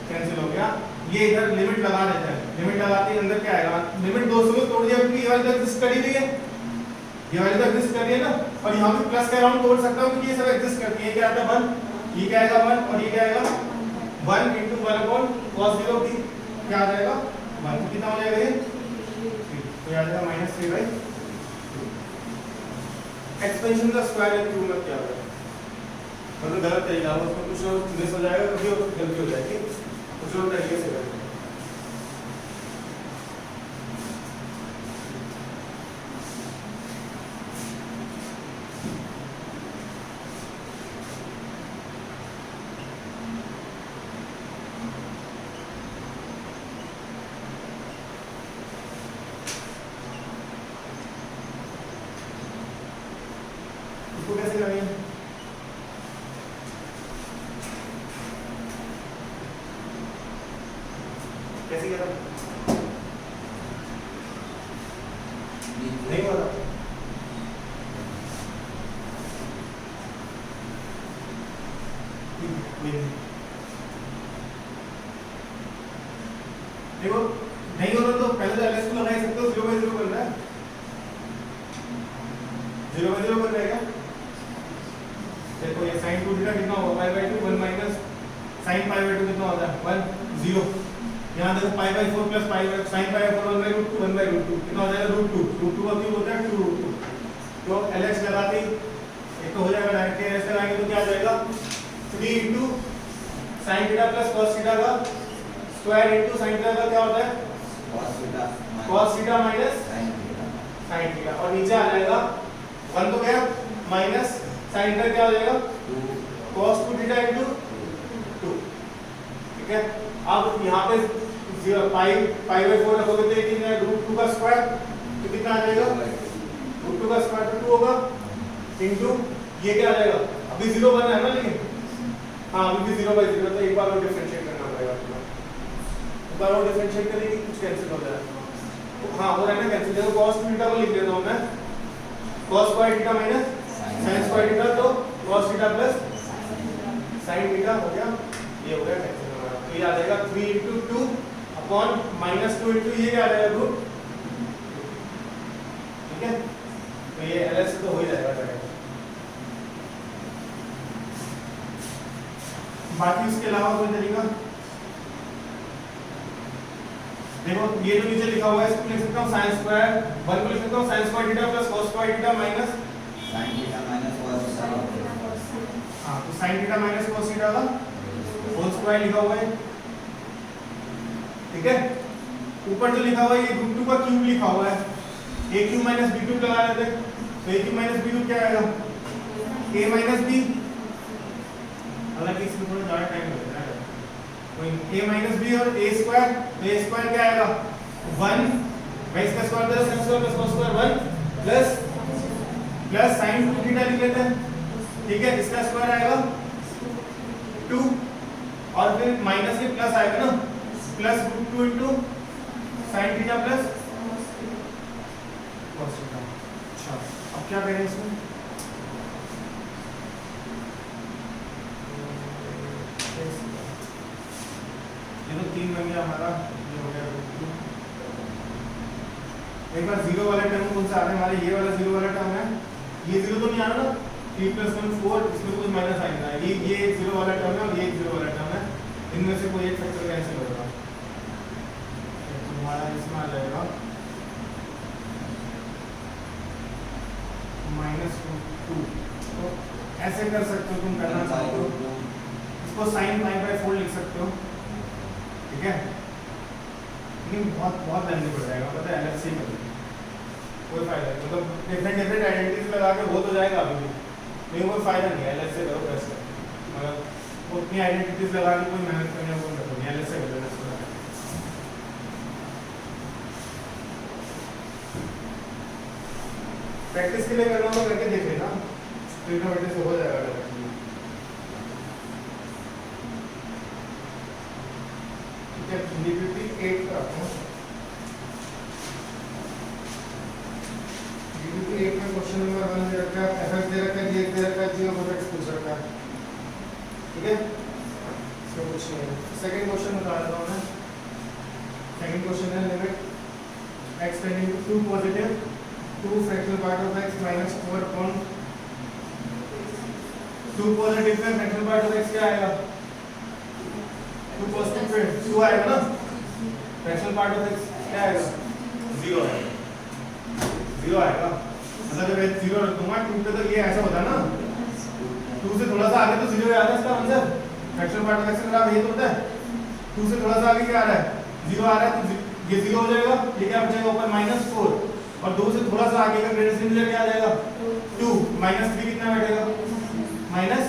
कैंसिल हो गया। ये इधर लिमिट लगा देते हैं, लिमिट लगाते ही अंदर क्या आएगा? लिमिट 200 में तोड़ दिया क्योंकि ये वाली तो एग्जिस्ट कर ही रही है, ये वाली तो एग्जिस्ट कर रही है ना। और यहाँ पे प्लस के अराउंड तोड़ सकता हूँ क्योंकि ये सब एग्जिस्ट करती है। क्या आता है 1, ये क्या आएगा 1 और ये क्या आएगा 1 into 1 upon cos 0 की क्या आ जाएगा 1, तो कितना हो जाएगा ये 3, तो ये आ जाएगा -3/2। एक्सपेंशन का स्क्वायर या क्यूब में क्या होगा? मतलब गलत तरीका है, उसमें कुछ और मिस हो जाएगा, कभी गलती हो जाएगी, कुछ और तरीके से करेंगे। इसको कैसे करेंगे? कैसे करें? नहीं हो रहा। देखो नहीं हो रहा तो पहले तो एलएस को लगा ही सकते हो, 0/0 करना है। 0 बाई 0 बन जाएगा। देखो ये sin 2 थीटा कितना होगा, pi by 2 1 minus sin pi by 2 कितना होता है 1 0। यहाँ देखो pi by 4 plus pi by sin pi by 4 1 by root 2 1 by root 2 कितना हो जाएगा रूट 2 का क्यूब होता है 2 रूट 2। तो LH लगाते ही एक तो हो जाएगा डायरेक्ट LH लगाएंगे तो क्या आ जाएगा 3 into sin theta plus cos theta का स्क्वायर इनटू sin थीटा का क्या होता है cos theta minus sin theta और नीचे आ जाएगा 1 तो क्या माइनस sin थीटा क्या हो जाएगा cos 2 थीटा इनटू 2। ठीक है, अब यहाँ पे 0 पाई पाई बाई 4 रखोगे तो कितना है रूट 2 का स्क्वायर तो कितना आ जाएगा रूट 2 का स्क्वायर तो 2 होगा इनटू ये क्या आ जाएगा अभी 0 बना है ना, लेकिन हाँ अभी भी 0 बाई 0 तो एक बार और डिफरेंशिएट करना पड़ेगा पूरा, एक बार और डिफरेंशिएट करेंगे कुछ कैंसिल हो जाएगा। तो हाँ हो रहा है ना कैंसिल, देखो cos थीटा को लिख देता हूँ मैं cos square theta minus sin square theta तो cos theta plus sin theta हो गया, ये हो गया कैंसिल हमारा। तो ये आ जाएगा 3 इनटू 2 अपॉन माइनस 2 इनटू ये क्या आ जाएगा रूट। ठीक है, तो ये LS तो हो ही जाएगा डायरेक्ट। बाकी उसके अलावा कोई तरीका देखो, ये जो नीचे लिखा हुआ है इसको लिख सकता हूँ sin स्क्वायर 1 को लिख सकता हूँ sin square theta plus cos square theta minus sin theta minus cos theta. हाँ तो sin theta minus cos theta का होल स्क्वायर लिखा हुआ है। ठीक है, ऊपर जो लिखा हुआ है ये रूट 2 का क्यूब लिखा हुआ है, a cube minus b cube लगा लेते हैं तो a cube minus b cube क्या आएगा a माइनस b, हालांकि इसमें थोड़ा ज्यादा टाइम लगेगा ना, तो a माइनस b और a स्क्वायर तो a स्क्वायर क्या आएगा 1 भाई इसका square plus sin square plus cos square 1 plus sin 2 theta लिख लेते हैं। ठीक है, इसका स्क्वायर आएगा 2 और फिर माइनस के प्लस आएगा ना plus root 2 into sin theta plus cos theta. अच्छा अब क्या करें इसमें, ये तो 3 बन गया हमारा, ये हो गया रूट 2। एक बार 0 वाला टर्म कौन सा आ रहा है हमारे, ये वाला 0 वाला टर्म है, ये 0 तो नहीं आ रहा ना 3 + 1 4 इसमें कुछ माइनस आएगा, ये 0 वाला टर्म है और ये 0 वाला टर्म है, इनमें से कोई एक फैक्टर कैंसिल होगा तो हमारा इसमें आ जाएगा -2। तो ऐसे कर सकते हो तुम, करना चाहो तो इसको sin पाई बाई 4 लिख सकते हो। ठीक है, लेकिन बहुत लेंदी पड़ जाएगा, पता है अलग से ही करेंगे कोई फायदा नहीं, मतलब डिफरेंट आइडेंटिटीज लगा के हो तो जाएगा अभी भी, लेकिन कोई फायदा नहीं है अलग से करो कैसे, मतलब उतनी आइडेंटिटीज लगा के कोई मेहनत करने को नहीं, अलग से करो इसको। प्रैक्टिस के लिए करना होगा करके देख लेना, ट्रिग्नोमेट्री से हो जाएगा डायरेक्टली। ठीक है, DPP 8 का DPP 8 में क्वेश्चन नंबर 1 दे रखा है, fx दे रखा है, dx दे रखा है, g of x पूछ रखा है। ठीक है, इसका कुछ नहीं है। सेकंड क्वेश्चन बता देता हूँ मैं। सेकंड क्वेश्चन है limit x tending to positive 2 fractional part of x minus 4 upon 2 positive पे fractional part of x क्या आएगा 2 पॉजिटिव पे 2 आएगा ना, fractional part of x क्या आएगा 0 आएगा, 0 आएगा, मतलब जब मैं 0 रख दूंगा 2 पे तो ये ऐसा होता है ना, 2 से थोड़ा सा आगे तो 0 आ रहा है इसका answer, fractional part of x का ये तो होता है, 2 से थोड़ा सा आगे क्या आ रहा है 0 आ रहा है, तो ये 0 हो जाएगा, ये क्या बचेगा ऊपर -4 और 2 से थोड़ा सा आगे का ग्रेडेंट सिमिलर क्या आ जाएगा 2 -3 कितना बैठेगा -1,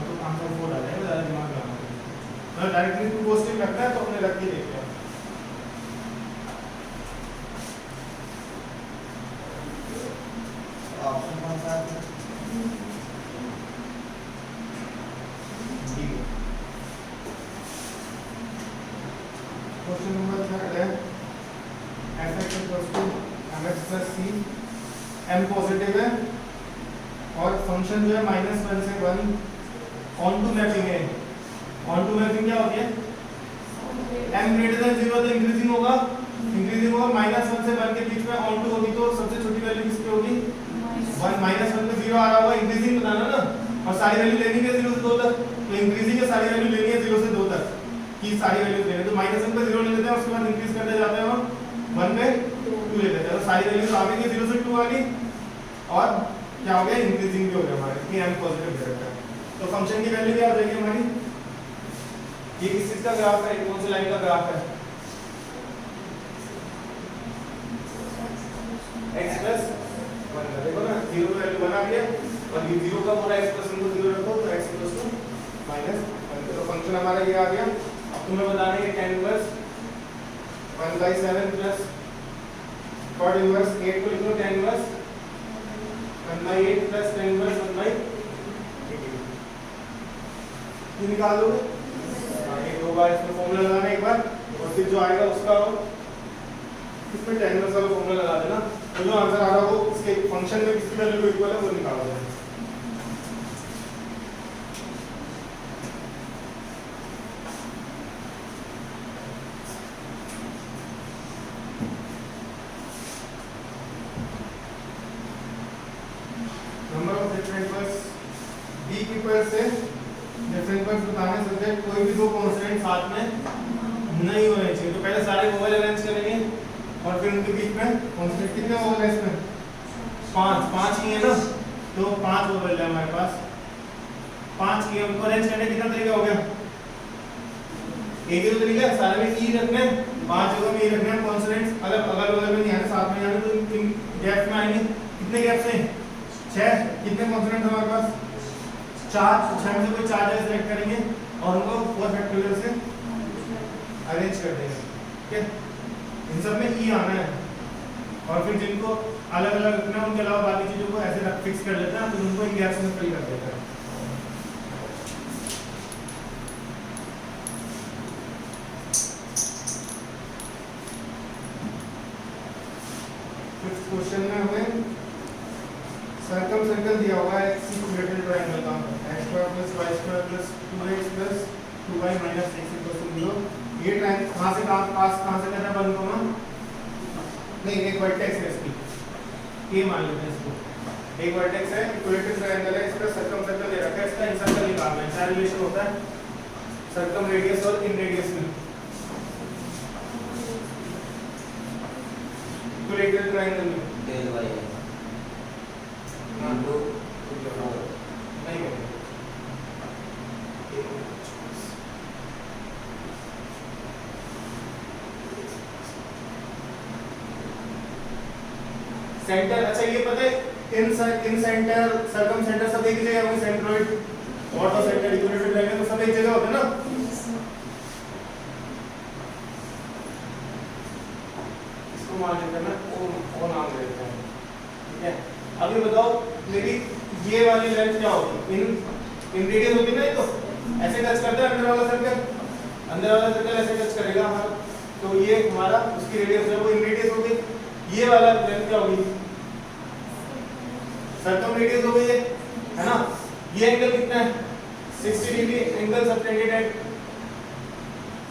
तो आंसर 4 आ जाएगा, ज्यादा दिमाग लगाना है। तो डायरेक्टली 2 पॉजिटिव लगता है तो अपने रख के देखते हैं। ऑप्शन कौन सा है? क्वेश्चन नंबर 3 है fx = mx + c, m positive है और फंक्शन जो है -1 से 1 ऑन टू मैपिंग है। ऑन टू मैपिंग क्या होती है, m > 0 तो इंक्रीजिंग होगा -1 से 1 के बीच में ऑन टू होगी तो सबसे छोटी वैल्यू किसकी होगी 1 माइनस 1 में 0 आ रहा होगा, इंक्रीजिंग बताना ना, और सारी वैल्यू लेनी है 0 से 2 तक, तो इंक्रीजिंग है सारी वैल्यू लेनी है 0 से 2 तक की सारी वैल्यू लेनी है, तो माइनस 1 पे 0 ले लेते हैं, उसके बाद इंक्रीज करते जाते हैं हम 1 पे 2 ले लेते हैं, तो सारी वैल्यूज आ गई 0 से 2 आ गई, और क्या हो गया, इंक्रीजिंग भी हो गया हमारा, कि m पॉजिटिव दे रखा है, तो फंक्शन की वैल्यू क्या आ जाएगी हमारी, ये किस चीज का ग्राफ है, कौन सी लाइन का ग्राफ है, x प्लस 1 का, देखो ना 0 की वैल्यू बना दिया, और ये 0 का पूरा x प्लस 1 को 0 रखो, तो x इक्वल्स टू माइनस 1, तो फंक्शन हमारा ये आ गया। अब तुम्हें बताना है 10 इनवर्स 1/7 प्लस कॉट इनवर्स 8 को लिख लो, 10 इनवर्स 1/8 प्लस 10 इनवर्स 1/18, ये निकाल दोगे, ये दो बार इसमें फॉर्मूला लगाना एक बार, और फिर जो आएगा उसका इसमें 10 इनवर्स वाला फॉर्मूला लगा देना, तो जो आंसर आ रहा हो इसके फंक्शन में किसकी वैल्यू को इक्वल है वो निकाल देना। Number of different pulse d की पल्स से डिफरेंट पल्स बताने से कोई भी दो कांस्टेंट साथ में नहीं होने चाहिए, तो पहले सारे वोवल अरेंज करेंगे, और फिर उनके बीच में कांस्टेंट कितने वोवल है इसमें, 5 ही है ना, तो 5 वोवल है हमारे पास, 5 की हमको अरेंज करने कितना तरीका हो गया, एक ही तो तरीका है, सारे में ई रखने, 5 जगह में ई रखने कांस्टेंट्स, अगर अगल बगल में नहीं आने साथ में जाने, तो इन गैप में आएंगे, कितने गैप से 6, कितने कांस्टेंट हमारे पास 4, 6 में से कोई 4 जगह सेलेक्ट करेंगे और उनको 4 फैक्टोरियल से अरेंज कर देंगे, ठीक है, इन सब में ई आना है, और फिर जिनको अलग अलग रखना है उनके अलावा बाकी चीजों को ऐसे रख फिक्स कर लेते हैं, तो उनको इन गैप्स में फिल कर देते हैं। फिफ्थ क्वेश्चन में हमें सर्कम सर्कल दिया हुआ है इक्विलेटरल ट्रायंगल का, x² + y² + 2x + 2y - x = 0, ये ट्रायंगल कहां से करना है बन को हम, नहीं एक वर्टेक्स है इसकी, ये मान लेते हैं इसको, एक वर्टेक्स है, इक्विलेटरल ट्रायंगल है, इसका सर्कम सर्कल दे रखा है, इसका इन सर्कल निकालना है, क्या रिलेशन होता है सर्कम रेडियस और इन रेडियस में, इक्विलेटरल ट्रायंगल में del y है, हाँ into नहीं करेंगे, सेंटर, अच्छा ये पता है इन सेंटर सर्कम सेंटर सब एक ही जगह होंगे, centroid ortho centre equilateral triangle तो सब एक जगह होते हैं ना, इसको मान लेते हैं ना, वो नाम दे देते हैं, ठीक है। अब ये बताओ मेरी ये वाली लेंथ क्या होगी, इन रेडियस होती है ना, ये तो ऐसे टच करता है अंदर वाला सर्कल ऐसे टच करेगा हमारा, तो ये हमारा उसकी रेडियस है वो इन रेडियस होगी, ये वाला लेंथ क्या होगी सर्कम रेडियस हो गई है ना, ये एंगल कितना है 60 degree, angle subtended at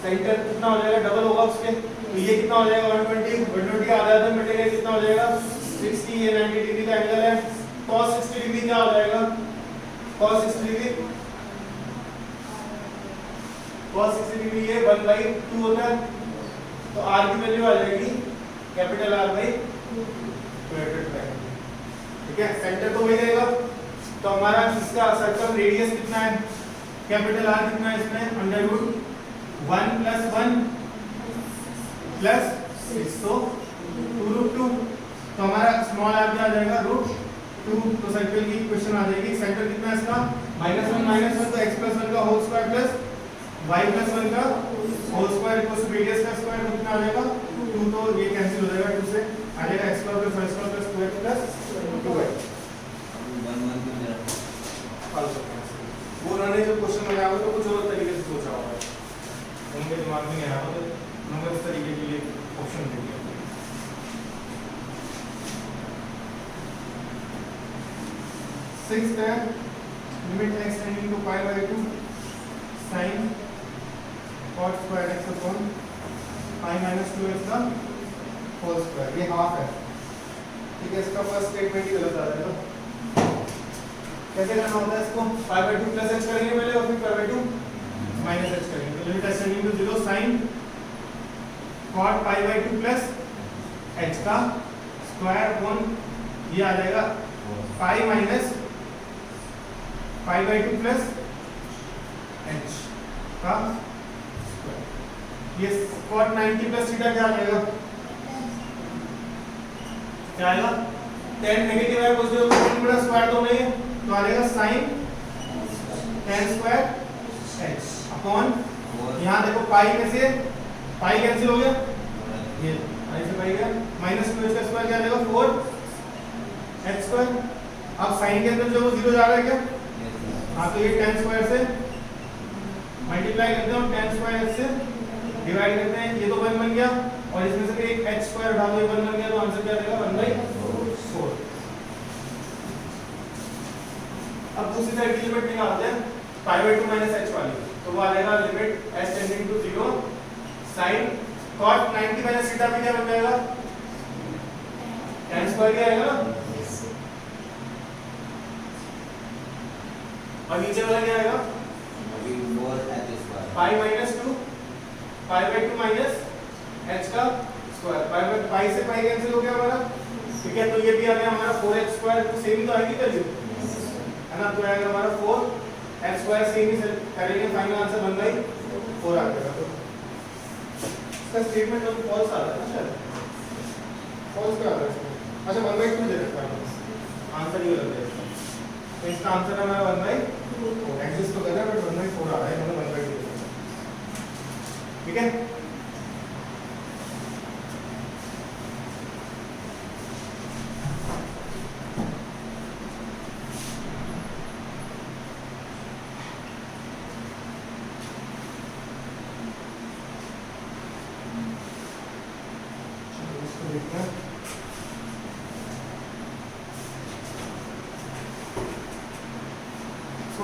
centre कितना हो जाएगा, डबल होगा उसके, तो ये कितना हो जाएगा 120 आधा आधा मटेरियल कितना हो जाएगा 60, ये 90 डिग्री का एंगल है, cos 60 डिग्री क्या हो जाएगा, cos 60 डिग्री ये 1/2 होता है, तो r की वैल्यू आ जाएगी कैपिटल R बाई 2, ठीक है, सेंटर तो वही रहेगा, तो हमारा इसका सर्कम रेडियस कितना है, कैपिटल R कितना है इसमें, √1 + 1 + 6, तो 2√2, तो हमारा स्मॉल r क्या आ जाएगा √2, तो सर्कल की इक्वेशन आ जाएगी, सेंटर कितना है इसका -1 तो x + 1 का होल स्क्वायर प्लस y + 1 का होल स्क्वायर इक्वल्स रेडियस का स्क्वायर कितना आ जाएगा 2, तो ये कैंसिल हो जाएगा, 2 से आ जाएगा x² + y² + 2x + 2y, 1 की तरफ हल करते हैं। वो उन्होंने जो क्वेश्चन बनाया होगा तो कुछ और तरीके से सोचा होगा, उनके दिमाग में नहीं आया होगा, तो उन्होंने इस तरीके के लिए ऑप्शन दे दिया। सिक्स्थ है limit x tending to π/2 sin cos square x upon pi minus 2x का होल स्क्वायर, ये हाफ है, ठीक है, इसका फर्स्ट स्टेटमेंट ही गलत आ जाएगा, कैसे करना होता है इसको, पाई बाई 2 प्लस h करेंगे पहले और फिर पाई बाई 2 माइनस h करेंगे। तो limit h tending to 0 sin cot pi by 2 plus h का स्क्वायर अपॉन ये आ जाएगा pi minus pi by 2 plus h का स्क्वायर। ये cot 90 प्लस थीटा क्या आ जाएगा, क्या आएगा, tan नेगेटिव है पॉजिटिव tan बड़ा स्क्वायर तो नहीं है तो आ जाएगा sin tan square h upon यहाँ देखो पाई में से पाई कैंसिल हो गया, ये पाई से पाई गया, माइनस 2h का स्क्वायर क्या आ जाएगा 4h स्क्वायर। अब sin के अंदर जो वो 0 जा रहा है क्या, हाँ तो ये tan स्क्वायर से मल्टीप्लाई करते हैं और tan स्क्वायर से डिवाइड करते हैं, ये तो 1 बन गया और इसमें से एक h स्क्वायर उठा दो, ये 1 बन गया तो आंसर क्या आ जाएगा 1/4। अब दूसरी साइड की लिमिट निकालते हैं पाई बाई 2 माइनस h वाली, तो वो आ जाएगा limit h tending to 0 sin cot 90 minus theta में क्या बन जाएगा, tan स्क्वायर क्या आएगा और नीचे वाला क्या आएगा pi minus 2 pi by 2 minus h का स्क्वायर, पाई से पाई कैंसिल हो गया हमारा, ठीक है। तो ये भी आ गया हमारा 4h स्क्वायर, तो सेम ही तो आएगी वैल्यू है ना, तो आएगा हमारा 4h स्क्वायर, सेम ही करेंगे, फाइनल आंसर बन गई 4 आ जाएगा। तो इसका स्टेटमेंट तो फॉल्स आ रहा है ना शायद, फॉल्स क्या आ रहा है इसमें, अच्छा 1/2 दे रखा है, आंसर ये लग जाएगा। तो इसका आंसर हमारा 1/4 एग्जिस्ट तो कर रहा है बट 1/4 आ रहा है, मतलब 1/2, ठीक है।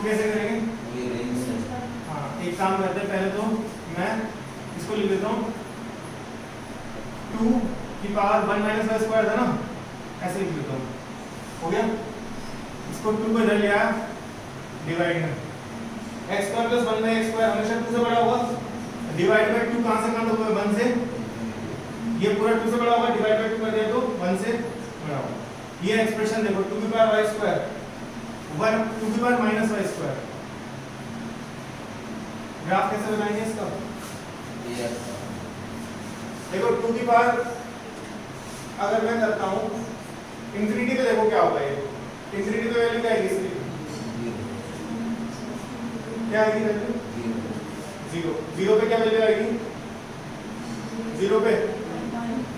कैसे करेंगे, हाँ एक काम करते हैं, पहले तो मैं इसको लिख देता हूँ 2 की पावर 1 माइनस का स्क्वायर था ना, ऐसे लिख देता हूँ, हो गया। इसको 2 को इधर ले आया डिवाइड में, x square plus 1/x square हमेशा 2 से बड़ा होगा, डिवाइड बाय 2 कहाँ से कहाँ तक होगा 1 से, ये पूरा 2 से बड़ा होगा, डिवाइड बाय 2 कर दिया तो 1 से बड़ा होगा। ये एक्सप्रेशन देखो 2 की पावर y स्क्वायर 1 2 की power minus y square, graph कैसे बनाएंगे इसका, देखो 2 की पावर अगर मैं करता हूँ इंफिनिटी पे, देखो क्या होगा, ये इंफिनिटी पे वैल्यू क्या आएगी इसकी, क्या आएगी वैल्यू 0, 0 पे क्या वैल्यू आएगी 0 पे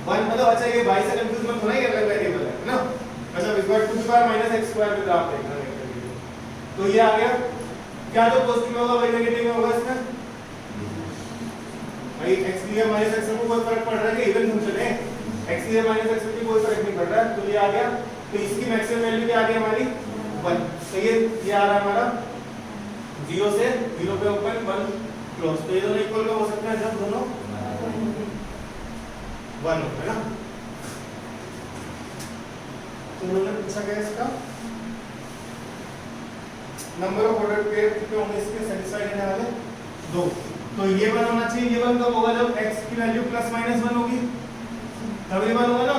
1, मतलब अच्छा ये y से कंफ्यूज मत होना, ये अलग वेरिएबल है ना, मतलब इस बार 2 की पावर माइनस x स्क्वायर पे ग्राफ देखना है, तो ये आ गया, क्या जो पॉजिटिव में होगा वही नेगेटिव में होगा इसमें, भाई x की माइनस x को कोई फर्क पड़ रहा है कि इवन फंक्शन है, x की माइनस x में कोई फर्क नहीं पड़ रहा है, तो ये आ गया, तो इसकी मैक्सिमम वैल्यू क्या आ गई हमारी 1, तो ये आ रहा है हमारा 0 से 0 पे ओपन 1 क्लोज, तो ये दोनों इक्वल हो सकते हैं जब दोनों 1 होगा ना। तो उन्होंने पूछा गया इसका नंबर ऑफ ऑर्डर पेयर कितने होंगे इसके सेटिस्फाई करने वाले 2, तो ये 1 होना चाहिए, ये 1 कब होगा जब x की वैल्यू प्लस माइनस 1 होगी, तब ये 1 होगा ना,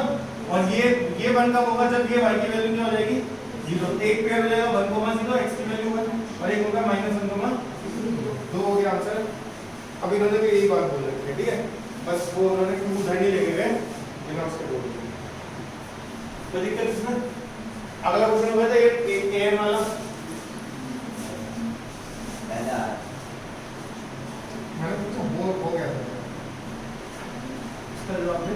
और ये 1 कब होगा जब ये y की वैल्यू क्या हो जाएगी 0, एक पेयर हो जाएगा 1,0 x की वैल्यू 1 और एक होगा -1,2 हो गया आंसर। अब इन्होंने भी यही बात बोल रखी है, ठीक है, बस वो उन्होंने 2 उधर नहीं लेके गए बिना उसके बोल दिया, तो दिक्कत इसमें। अगला क्वेश्चन होगा था ये an वाला, मैंने पूछा वो हो गया था, इसका जवाब दे,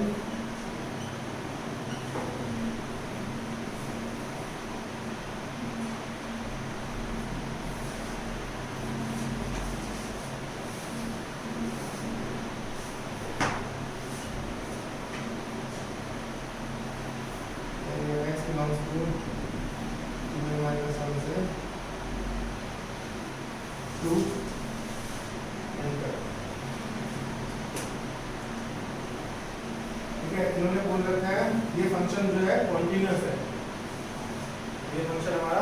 इन्होंने बोल रखा है ये फंक्शन जो है कॉन्टिन्यूअस है, ये फंक्शन हमारा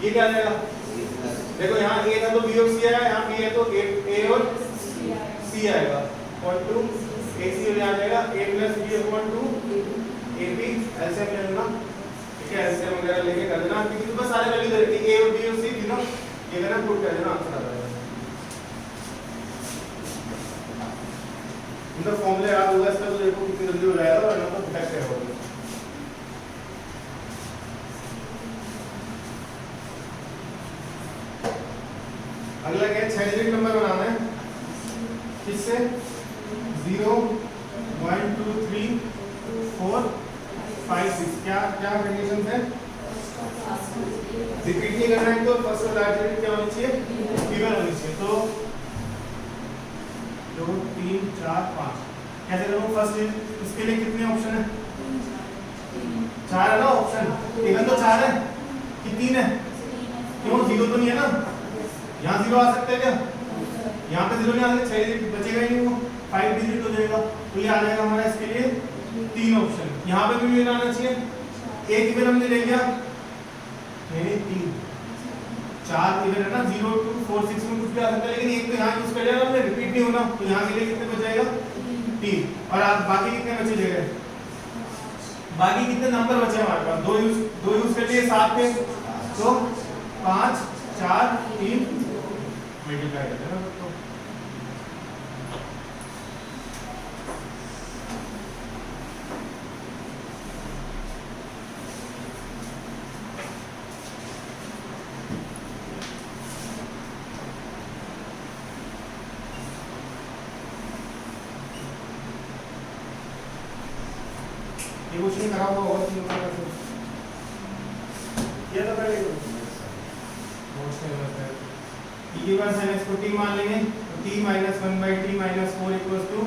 ये क्या आ जाएगा? देखो यहाँ a था तो b और c आया, यहाँ b है तो a और c आएगा, और 2 ac हो जाएगा a plus b upon 2 ab LCM ले लेना, ठीक है, एलसीएम वगैरह लेके कर देना, क्योंकि बस सारे वैल्यू दे रखी a और b और c तीनों ये करना, पुट कर देना, आंसर आ जाएगा। इनका फॉर्मूला याद होगा इसका, तो देखो कितनी जल्दी हो जाएगा और इनको प्रोटेक्ट करोगे। अगला क्या है, 6 डिजिट नंबर बनाना है, किससे? 0 1 2 3 4 5 6, क्या क्या कंडीशन है? रिपीट नहीं करना है तो फर्स्ट और लास्ट डिजिट क्या होनी चाहिए? इवन होनी चाहिए। तो 2 3 4 5 कैसे करूँ फर्स्ट डिजिट? इसके लिए कितने ऑप्शन है? 4 है ना ऑप्शन, इवन तो 4 है कि 3 है? क्यों, 0 तो नहीं है ना, यहाँ 0 आ सकता है क्या? यहाँ पे 0 नहीं आ सकता, 6 डिजिट बचेगा ही नहीं, वो 5 डिजिट हो जाएगा, तो ये आ जाएगा हमारा इसके लिए 3 ऑप्शन। यहाँ पे भी इवन आना चाहिए, एक इवन हमने ले लिया, नहीं 3 4 इवन है ना, 0 2 4 6 में कुछ भी आ सकता है, लेकिन एक तो यहाँ यूज कर लिया हमने, रिपीट नहीं होना, तो यहाँ के लिए कितने बच जाएगा? 3, और आप बाकी कितने बचे जाएगा? बाकी कितने नंबर बचे हमारे पास? दो यूज कर लिए 7 पे, तो 5 4 3 मल्टीप्लाई करते हैं ना, तो ये क्वेश्चन करा हुआ होगा तीनों का से ये तो पहले e की पावर sin x को t मान लेंगे, तो t minus 1/t minus 4 equals to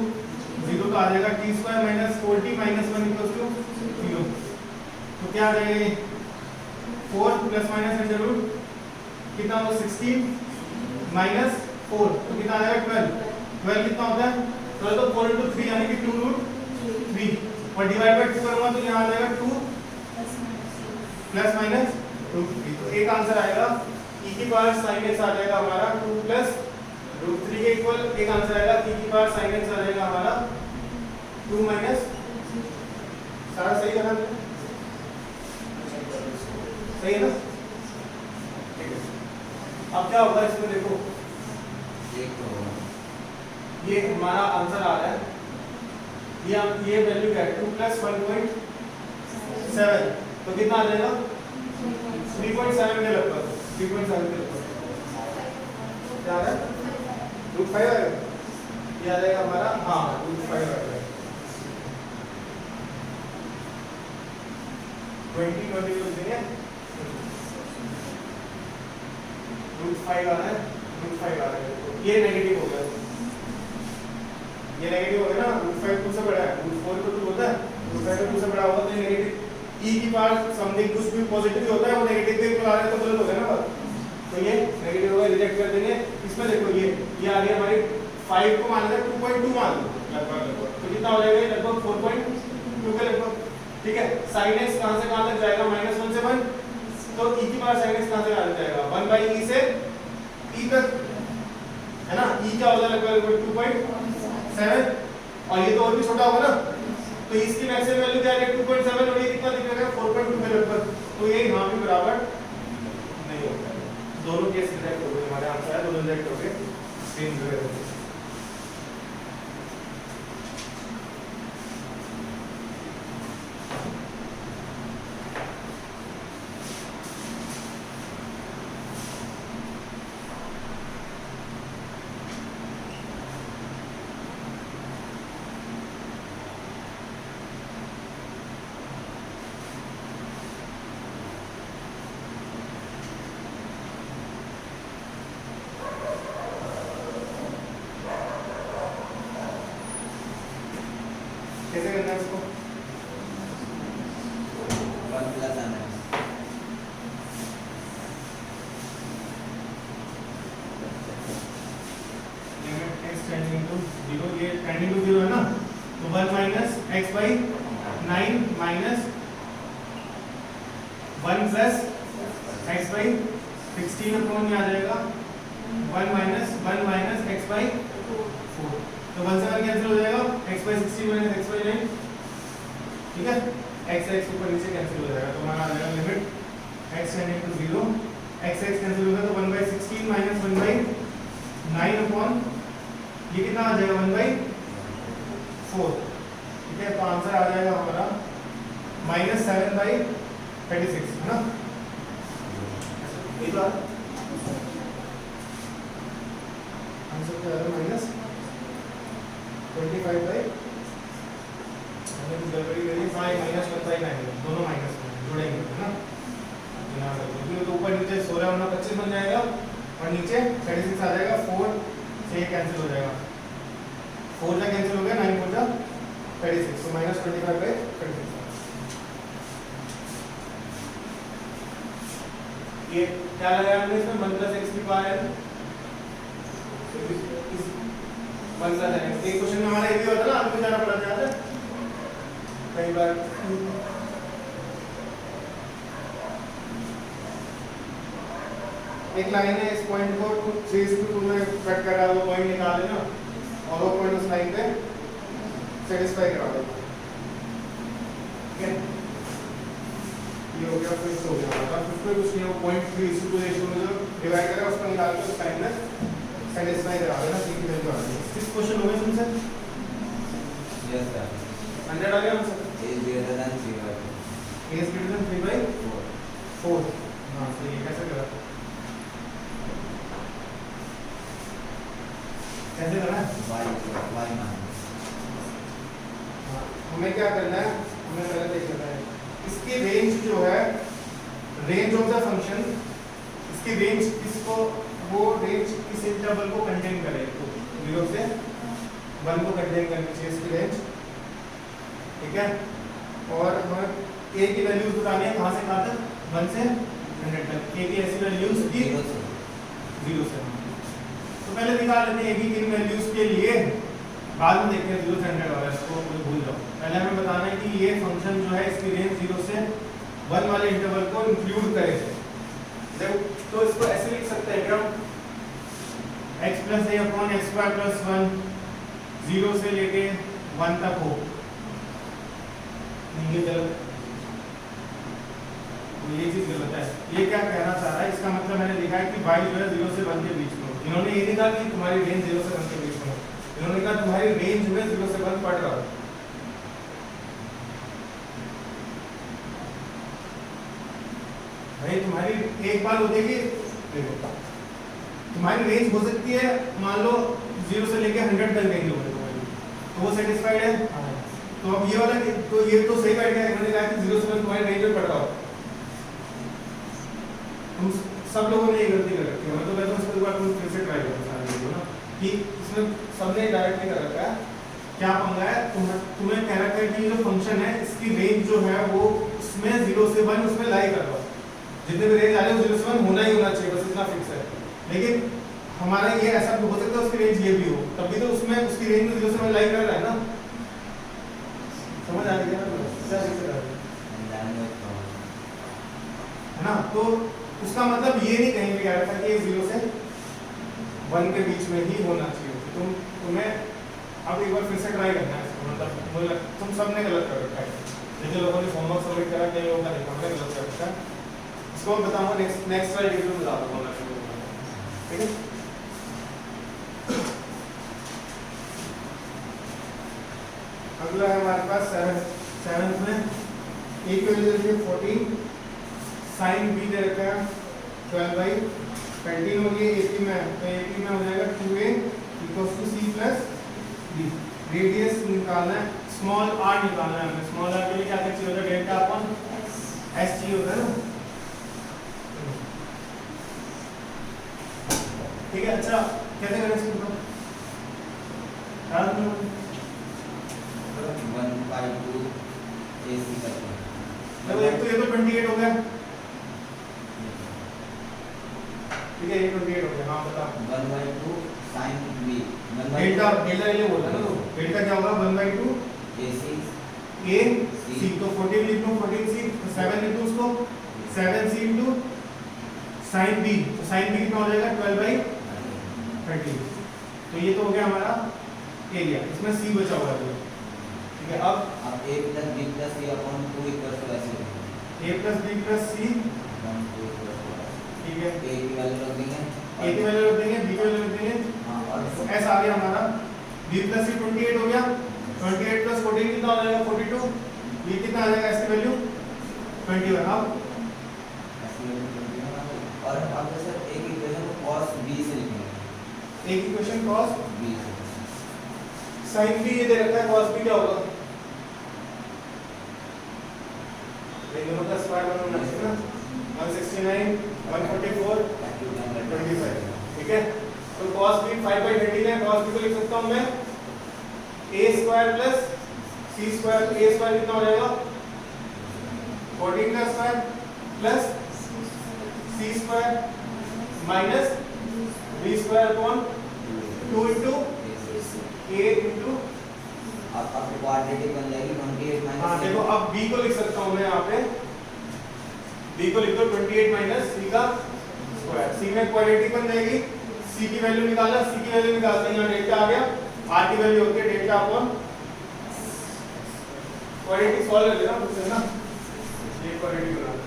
0, तो आ जाएगा t square minus 4t minus 1 equals to 0। तो क्या आ जाएगा? 4 प्लस माइनस अंडर रूट कितना होगा? 16 माइनस 4, तो कितना आ जाएगा? 12 कितना होता है? 12 तो 4 into 3 यानी कि 2 रूट 3, और डिवाइड बाय 2 करूंगा तो यहाँ आ जाएगा 2 प्लस माइनस रूट 3, तो एक आंसर आएगा e की पावर sin x आ जाएगा हमारा 2 प्लस रूट 3 के इक्वल, एक आंसर आएगा e की पावर sin x आ जाएगा हमारा 2 माइनस, सारा सही है ना? सही है ना? ठीक है, अब क्या होगा इसमें देखो, ये हमारा आंसर आ रहा है, ये वैल्यू क्या है? 2 प्लस 1.7, तो कितना आ जाएगा? 3.7 के लगभग, 3.7 के लगभग क्या आ रहा है? रूट 5 आएगा, ये आ जाएगा हमारा, हाँ रूट 5 आएगा, 20 कुछ नहीं है, रूट 5 आ रहा है, रूट 5 आ रहा है, ये नेगेटिव हो गया, ये नेगेटिव हो गया ना, रूट 5 2 से बड़ा है, रूट 4 तो 2 होता है, रूट 5 2 से बड़ा होगा तो ये नेगेटिव, e की पावर समथिंग कुछ भी पॉजिटिव होता है वो नेगेटिव पे आ रहा है तो गलत हो गया ना बात, तो ये नेगेटिव होगा, रिजेक्ट कर देंगे। इसमें देखो ये आ रही है हमारी 5 को मान लेते हैं 2.2 मान लो लगभग, तो कितना हो जाएगा? लगभग 4.2 के लगभग, ठीक है। sin x कहां से कहां तक जाएगा? -1 से 1, तो e की पावर sin x कहां से कहां तक जाएगा? 1/e से e तक, है ना? e क्या होगा? लगभग 2.7, और ये तो और भी छोटा होगा ना, तो इसकी मैक्सिमम वैल्यू क्या है? 2.7, और ये कितना दिखेगा? 4.2 के लगभग, तो ये यहाँ भी बराबर नहीं होता है, दोनों केस रिजेक्ट हो गए, हमारे आंसर है दोनों रिजेक्ट हो गए, स्क्रीन पे कैसे करना है इसको? 1 प्लस आना है, लिमिट x टेंडिंग टू 0, ये टेंडिंग टू 0 है ना, तो 1 minus x by 9 minus 1 plus x by 16 upon में आ जाएगा 1 माइनस x बाई 4, तो 1 से 1 कैंसिल हो जाएगा, x by 16 minus x by 9, ठीक है, x ऊपर नीचे कैंसिल हो जाएगा, तो हमारा आ जाएगा limit x tending to 0, x cancel होगा तो 1 बाई 16 माइनस 1 बाई 9 अपॉन ये कितना आ जाएगा 1 बाई 4, ठीक है, तो आंसर आ जाएगा हमारा -7 बाई 36, है ना, ये तो आंसर क्या है -25 बाई, हमने कुछ गड़बड़ी करी, हाँ ये -1 बाई 9 दोनों माइनस में जुड़ेंगे, है ना, यहाँ पर क्योंकि तो ऊपर नीचे 16 होना 25 बन जाएगा और नीचे 36 आ जाएगा, 4 से ये कैंसिल हो जाएगा, 4 का कैंसिल हो गया, 9 4 का 36, तो -25 बाई 36। ये क्या लगाया हमने इसमें 1 + x की पावर n, 1 + n, एक क्वेश्चन में हमारा ये भी होता है ना, आपको जाना पड़ा जाता है कई बार, एक लाइन है, इस पॉइंट को 3:2 में कट कर रहा है, वो पॉइंट निकाल लेना और वो पॉइंट उस लाइन पे सेटिस्फाई करा दो, ठीक है, ये हो गया, फिर हो गया, और फिर कुछ नहीं, वो पॉइंट 3:2 रेशियो में जो डिवाइड करा उसको निकाल के उस लाइन में सेटिस्फाई करा देना, ठीक है, वैल्यू आ गई। इस क्वेश्चन हो गया तुमसे, यस सर, 100 आ गया answer, a greater than 3/4, a is greater than 3/4, हाँ सही है, कैसे करा, कैसे करना है, y माइनस, हमें क्या करना है, हमें पहले देख लेना है इसकी रेंज जो है, रेंज ऑफ द फंक्शन, इसकी रेंज किसको, वो रेंज किस इंटरवल को कंटेन करे, तो 0 से 1 को कंटेन करनी चाहिए इसकी रेंज, ठीक है, और हमें a की वैल्यूज बतानी है कहाँ से कहाँ तक, 1 से 100 तक, a की ऐसी वैल्यूज की 0 से, तो पहले निकाल लेते हैं a की किन वैल्यूज के लिए, बाद में देखते हैं 0 से 100 वाला, इसको भूल जाओ, पहले हमें बताना है कि ये फंक्शन जो है इसकी रेंज 0 से 1 वाले इंटरवल को इंक्लूड करे, तो इसको ऐसे लिख सकते हैं क्या, x + a अपॉन x² + 1 0 से लेके 1 तक हो, ये गलत, ये चीज गलत है, ये क्या कहना चाह रहा है, इसका मतलब मैंने लिखा है कि y जो है 0 से 1 के बीच में, इन्होंने ये नहीं कहा कि तुम्हारी रेंज 0 से 1 के बीच में, इन्होंने कहा तुम्हारी रेंज में 0 से 1 पड़ रहा है, भाई तुम्हारी एक बात होती है कि देखो तुम्हारी रेंज हो सकती है, मान लो 0 से लेके 100 तक रेंज हो गई, तो वो सेटिस्फाइड है, तो अब ये वाला, तो ये तो सही बैठ गया, इन्होंने कहा कि 0 से 1 तुम्हारी रेंज में पड़ रहा हो, तुम सब लोगों ने ये गलती कर रखी है, मैं तो कहता हूँ इसको एक बार तुम फिर से ट्राई करो सारे वीडियो ना, कि इसमें सबने डायरेक्ट नहीं कर रखा है, क्या पंगा है, तुम्हें कह रखा है कि जो फंक्शन है इसकी रेंज जो है वो उसमें 0 से 1 उसमें लाई कर रहा हो, जितने भी रेंज आ रहे हैं 0 से 1 होना ही होना चाहिए, बस इतना फिक्स है, लेकिन हमारा ये ऐसा भी हो सकता है उसकी रेंज ये भी हो, तब भी तो उसमें उसकी रेंज में 0 से 1 लाई कर रहा है ना, समझ आ गया है ना, तो उसका मतलब ये नहीं कहीं भी कह रहा था कि 0 से 1 के बीच में ही होना चाहिए, तुम्हें अब एक बार फिर से ट्राई करना है इसको, मतलब मुझे तुम सबने गलत कर रखा है, जितने लोगों ने होमवर्क सबमिट करा कई लोगों का देखा, हमने गलत कर रखा है, इसको मैं बताऊंगा नेक्स्ट स्लाइड में बता दूंगा, ठीक है, अगला है हमारे पास 7th में a की वैल्यू दे 14, sin b दे रखा है 12/13 होगी AP में, तो AP में हो जाएगा 2a = c + b, रेडियस निकालना है, स्मॉल r निकालना है हमें, स्मॉल r के लिए क्या चाहिए होता है, डेल्टा अपॉन s चाहिए होता है ना, ठीक है, अच्छा कैसे करें इसको, 1/2 AC करते हैं, देखो एक तो ये तो 28 हो गया, ठीक है, ये 28 हो गया, हाँ बता, 1/2 sin b, डेल्टा ये बोला ना, तो डेल्टा क्या होगा 1/2 AC a c, तो 14 लिख लो, 14c, तो 7 लिख दो उसको, 7c × साइन बी, तो साइन बी कितना हो जाएगा 12/30। तो ये तो हो गया हमारा एरिया, इसमें सी बचा हुआ है। ठीक है, अब a plus b plus c upon 2 equals to ऐसे a plus b plus c, upon 2 equals to ऐसे। ठीक है, a की वैल्यू रख देंगे a की वैल्यू रख देंगे, b की वैल्यू रख देंगे, हाँ और तो s आ गया हमारा, b plus c 28 हो गया, 28 plus 14 कितना हो जाएगा 42, b कितना आ जाएगा s की वैल्यू 21। अब ऐसे वैल्यू रख देंगे और अब जैसे एक इक्वेशन को cos b से लिखेंगे, एक equation cos b sin b ये दे रखा है, cos b क्या होगा, ये दोनों का स्क्वायर बनाना है ना, 169 144 25। ठीक है, तो cos b 5/30 है, cos b को लिख सकता हूं मैं a square plus c square, a square कितना हो जाएगा 14 का square plus c square minus b square upon 2 into a into, अब क्वाड्रेटिक बन जाएगी 28 हाँ माइनस देखो अब b को लिख सकता हूं मैं यहाँ पे, b को लिख दो 28 माइनस c का स्क्वायर, c में क्वाड्रेटिक बन जाएगी, c की वैल्यू निकाला, c की वैल्यू निकालते हैं यहाँ डेल्टा आ गया, r की वैल्यू होती है डेल्टा अपॉन क्वाड्रेटिक सॉल्व कर लेना मुझसे ना, ये क्वाड्रेटिक बना दो।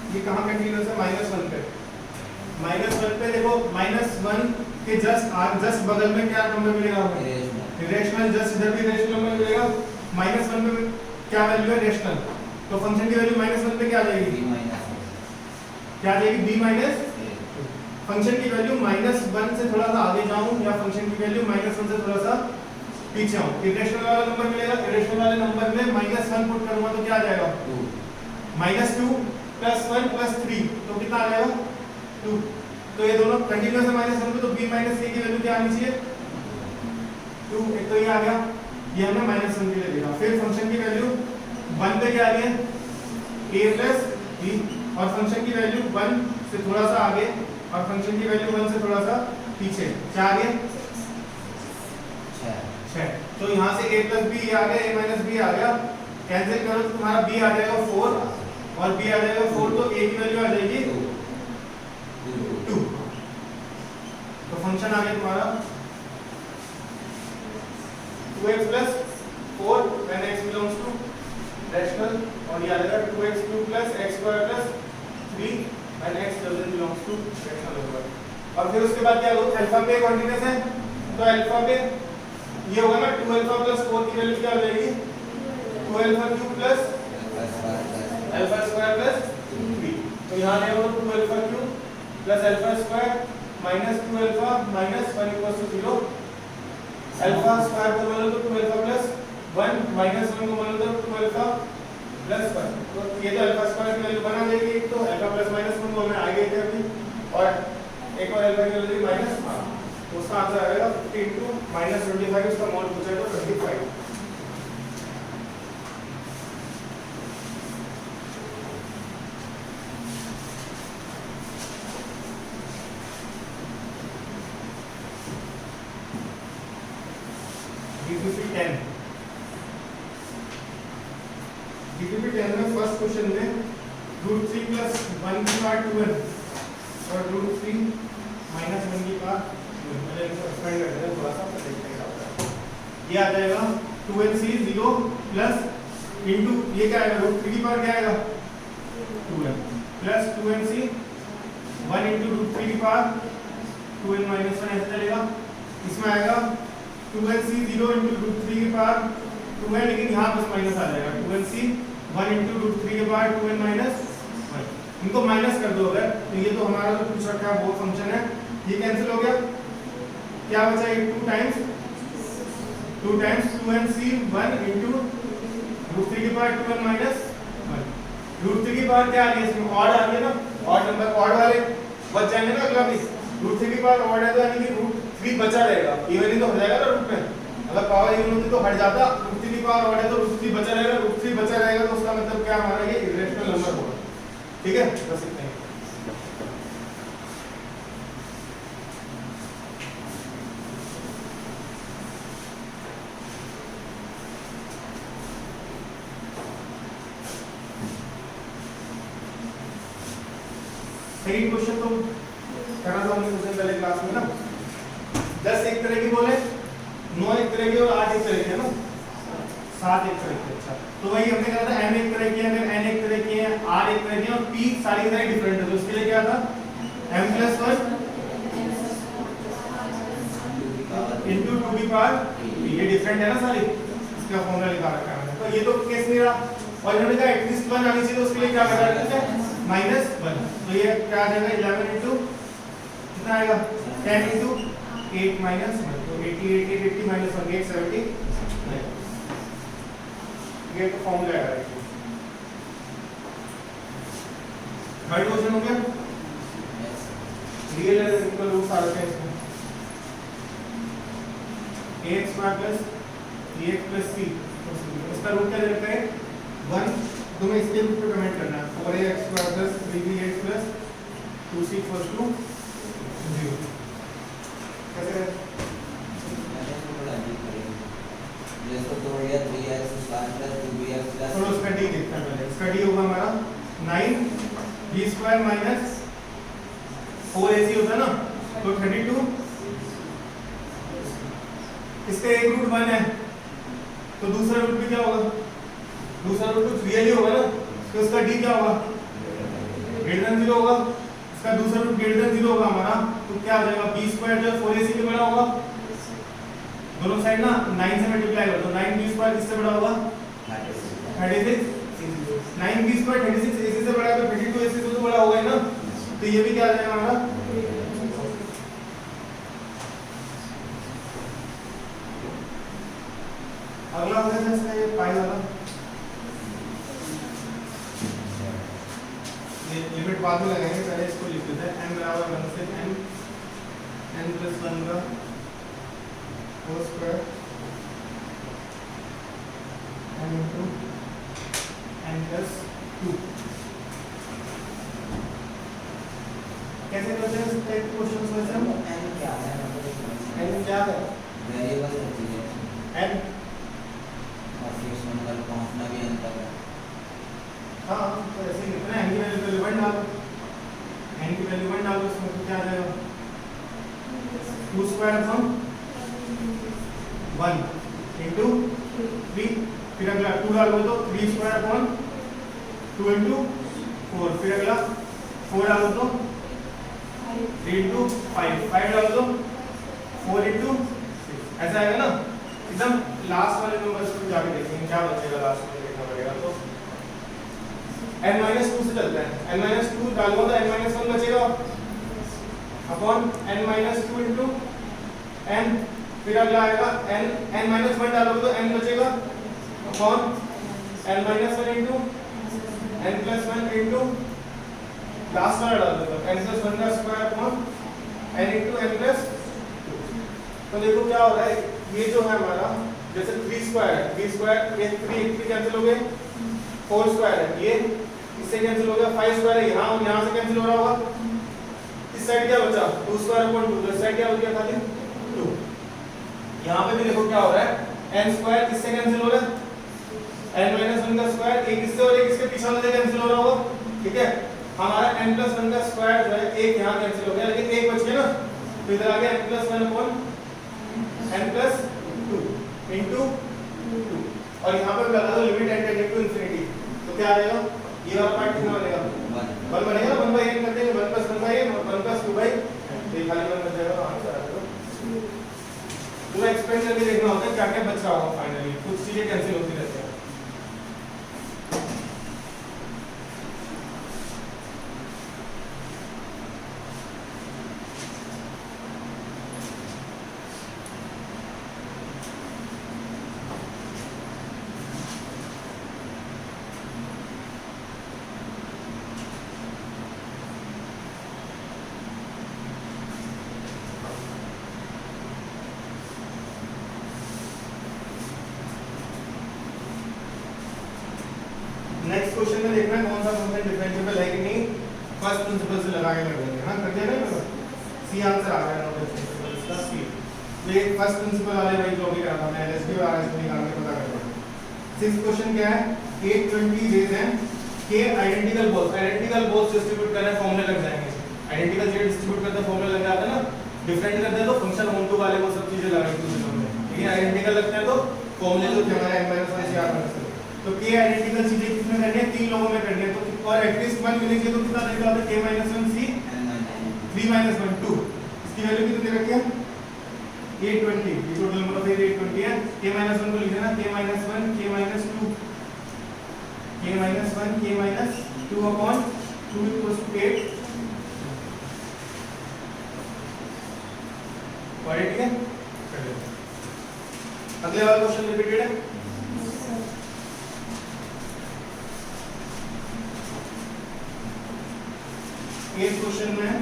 ये कहाँ कंटिन्यूस है -1 पे, -1 पे देखो -1 के जस्ट बगल में क्या नंबर मिलेगा हमें, रेशनल, जस्ट इधर भी रेशनल नंबर मिलेगा, -1 पे क्या वैल्यू है रेशनल, तो फंक्शन की वैल्यू -1 पे क्या आ जाएगी, क्या आ जाएगी b माइनस, फंक्शन की वैल्यू -1 से थोड़ा सा आगे जाऊं या फंक्शन की वैल्यू -1 से थोड़ा सा पीछे आऊं, इरेशनल वाला नंबर मिलेगा, इरेशनल वाले नंबर में -1 पुट करूंगा तो क्या आ जाएगा -2 प्लस 1 प्लस 3, तो कितना आ जाएगा 2, तो ये दोनों कंटिन्यूस है -1 पे, तो b माइनस a की वैल्यू क्या आनी चाहिए 2, एक तो ये आ गया, ये हमने -1 के लिए देखा, फिर फंक्शन की वैल्यू 1 पे क्या आ रही है a प्लस b, और फंक्शन की वैल्यू 1 से थोड़ा सा आगे और फंक्शन की वैल्यू 1 से थोड़ा सा पीछे, क्या आ गया 6, तो यहाँ से a प्लस b आ गया, a माइनस b आ गया, कैंसिल करो तो तुम्हारा b आ जाएगा 4 और b आ जाएगा 4, तो a की वैल्यू आ जाएगी 2, तो फंक्शन आ गया तुम्हारा 2x plus 4 when x belongs to rational, और ये आ जाएगा 2x³ plus x² plus 3 when x doesn't belongs to rational number। और फिर उसके बाद क्या होगा, अल्फा पे कॉन्टिन्यूस है, तो अल्फा पे ये होगा ना 2α प्लस 4 की वैल्यू क्या हो जाएगी 2α³ प्लस अल्फा स्क्वायर प्लस 3, तो यहाँ ले लो 2α³ plus alpha square minus 2α minus 1 equals to 0, alpha square को मान लो तो 2α प्लस 1 माइनस 1 को मान लो तो 2α प्लस 1, तो ये तो अल्फा स्क्वायर की वैल्यू बना देगी, एक तो अल्फा प्लस माइनस 1 को हमें आगे थे अभी, और एक और अल्फा की वैल्यू -1, तो उसका आंसर आएगा 50 into -25, उसका मोल पूछा है तो 25। DPP 10 में फर्स्ट क्वेश्चन में √3 प्लस 1 की पावर 2n और √3 माइनस 1 की पावर 2n, पहले इसको एक्सपेंड कर देते हैं थोड़ा सा, तो देखते हैं क्या होता है। ये आ जाएगा 2nc 0 प्लस इनटू ये क्या आएगा √3 की पावर क्या आएगा 2n प्लस 2nc 1 into √3 की पावर 2n माइनस 1 ऐसे चलेगा, इसमें आएगा 2nc 0 into √3 की पावर 2n, लेकिन यहाँ बस माइनस आ जाएगा 2nc 1 into √3 के पावर 2n माइनस 1, इनको माइनस कर दो अगर, तो ये तो हमारा जो पूछ रखा है वो फंक्शन है, ये कैंसिल हो गया, क्या बचा है 2 टाइम्स 2nc 1 into √3 के पावर 2n माइनस 1, √3 की पावर क्या आ रही है इसमें ऑड आ रही है ना, ऑड नंबर, ऑड वाले बच जाएंगे ना अगला भी, रूट 3 की पावर ऑड है तो यानी कि रूट 3 बचा रहेगा, इवन ही तो हो जाएगा ना रूट में, अगर पावर इवन होती तो हट जाता, रूट 3 की पावर ऑड है तो रूट 3 बचा रहेगा, रूट 3 बचा रहेगा तो उसका मतलब क्या हमारा ये इरेशनल नंबर होगा। ठीक है, बस इतना ही। सेकंड क्वेश्चन तो करा था हमने क्वेश्चन पहले क्लास में ना, 10 एक तरह की बोले, 9 एक तरह की और 8 एक तरह की है ना, 7 एक तरह की। अच्छा तो वही हमने कहा था m एक तरह की है, फिर n एक तरह की है, r एक तरह की है और p सारी की सारी डिफरेंट है, तो उसके लिए क्या था m + 1 into 2 की पावर ये डिफरेंट है ना सारी, इसका फॉर्मूला लिखा रखा है हमने। तो ये तो केस नहीं रहा, और इन्होंने कहा एटलीस्ट 1 आनी चाहिए, तो उसके लिए क्या करना है -1, तो ये क्या आ जाएगा 11 into कितना आएगा 10 into 8 minus 1, तो 80 minus 1 870, ये तो फॉर्मूला है। थर्ड क्वेश्चन हो गया, रियल और इक्वल रूट्स आ रखे हैं इसमें, ax² + bx + c, इसका रूट क्या दे रखा है 1, तो मैं इसके रूट पे कमेंट करना है 4ax² + 3bx + 2c = 0। कैसे थोड़ा उसका डी देखते हैं पहले, इसका डी होगा हमारा 9b² - 4ac होता है ना, तो 32, इसका एक रूट 1 है, तो दूसरा रूट भी क्या होगा, दूसरा रूट तो रियल ही होगा ना, तो उसका डी क्या होगा >0 होगा, इसका दूसरा रूट >0 होगा हमारा, तो क्या आ जाएगा b² जो 4ac के बड़ा होगा, दोनों साइड ना 9 से मल्टीप्लाई कर दो, 9b² किससे बड़ा होगा 36, 9b² 36 ac से बड़ा है, तो 32 ac से तो बड़ा होगा ही ना, तो ये भी क्या आ जाएगा हमारा अगला हो गया इसका ये पाई वाला, ये लिमिट बाद में लगाएंगे, पहले इसको लिख देते हैं n = 1 से n + 1 का whole square n into n + 2। कैसे करते हैं इस टाइप के क्वेश्चंस वैसे हम n क्या है, n क्या है वेरिएबल होती है n, और फिक्स नंबर पहुंचना भी n तक है। हाँ तो ऐसे ही लिखना है, n की वैल्यू 1 डालो, n की वैल्यू 1 डालो, उसमें तो क्या आ जाएगा 2² / 1 into 3, फिर अगला 2 डालोगे तो 3² / 2 into 4, फिर अगला 4 डालो तो 3 into 5, 5 डालो तो 4 into 6, ऐसा आएगा ना। एकदम लास्ट वाले नंबर्स को जाके देखेंगे क्या बचेगा, लास्ट में देखना पड़ेगा, तो n-2 से चलता है, n-2 डालूंगा तो n-1 बचेगा अपॉन n-2 into n, फिर अगला आएगा n-1 डालोगे तो n बचेगा upon n-1 into n + 1 into last वाला डाल दो n + 1 का square upon n into n + 2। तो देखो क्या हो रहा है, ये जो है हमारा जैसे 3² है, 3² ये 3 कैंसिल हो गए, 4² है ये इससे कैंसिल हो गया, 5² है यहाँ और यहाँ से कैंसिल हो रहा होगा, इस साइड क्या बचा 2² / 2, तो इस साइड क्या हो गया खाली 2। यहाँ पे भी देखो क्या हो रहा है n² किससे कैंसिल हो रहा है n-1 का स्क्वायर, एक इससे और एक इसके पीछे वाले से कैंसिल हो रहा होगा। ठीक है, हमारा n + 1 का स्क्वायर जो है एक यहाँ कैंसिल हो गया, लेकिन एक बच गया ना, तो इधर आ गया n + 1 अपॉन n + 2 into 2, और यहाँ पे लगा दो limit n tending to infinity, तो क्या आ जाएगा ये वाला पार्ट कितना बनेगा 1 बनेगा, 1/n कर देंगे, 1 + 1/n और 1 + 2/n, तो ये खाली 1 बच जाएगा, आंसर आ जाएगा। पूरा एक्सपेंड करके देखना होता है क्या क्या बच रहा होगा, फाइनली कुछ चीजें कैंसिल होती रहती हैं। क्वेश्चन में देखना है कौन सा फंक्शन डिफरेंशिएबल है कि नहीं, फर्स्ट प्रिंसिपल से लगा के कर देंगे। हाँ कर दिया ना, सी आंसर आ गया नोट प्रिंसिपल इसका सी। तो ये फर्स्ट प्रिंसिपल वाले भाई जो भी करा था मैं एलएसबी और आरएसबी निकाल के पता कर रहा हूं। सिक्स्थ क्वेश्चन क्या है, 820 रेज हैं के आइडेंटिकल बोल्स डिस्ट्रीब्यूट करना है, फॉर्मूले लग जाएंगे। आइडेंटिकल जे डिस्ट्रीब्यूट करते फॉर्मूला लग जाता है ना, डिफरेंट करते हैं तो फंक्शन ऑन टू वाले वो सब चीजें लगानी होती है, लेकिन आइडेंटिकल लगते हैं तो फॉर्मूले जो हमारा n - 1 से याद रख सकते। तो k आइडेंटिकल चीजें किसमें करनी है, तीन लोगों में करनी है, तो और एटलीस्ट 1 मिलनी चाहिए, तो कितना देगा आपने k - 1 c 3 - 1 2, इसकी वैल्यू कितनी रखी है 820, ये टोटल नंबर ऑफ 820 है। k - 1 को लिख देना k - 1 k - 2 k - 1 k - 2 upon 2 equals to 8 और ठीक है कर लेते हैं। अगले वाला क्वेश्चन रिपीटेड है, इस क्वेश्चन में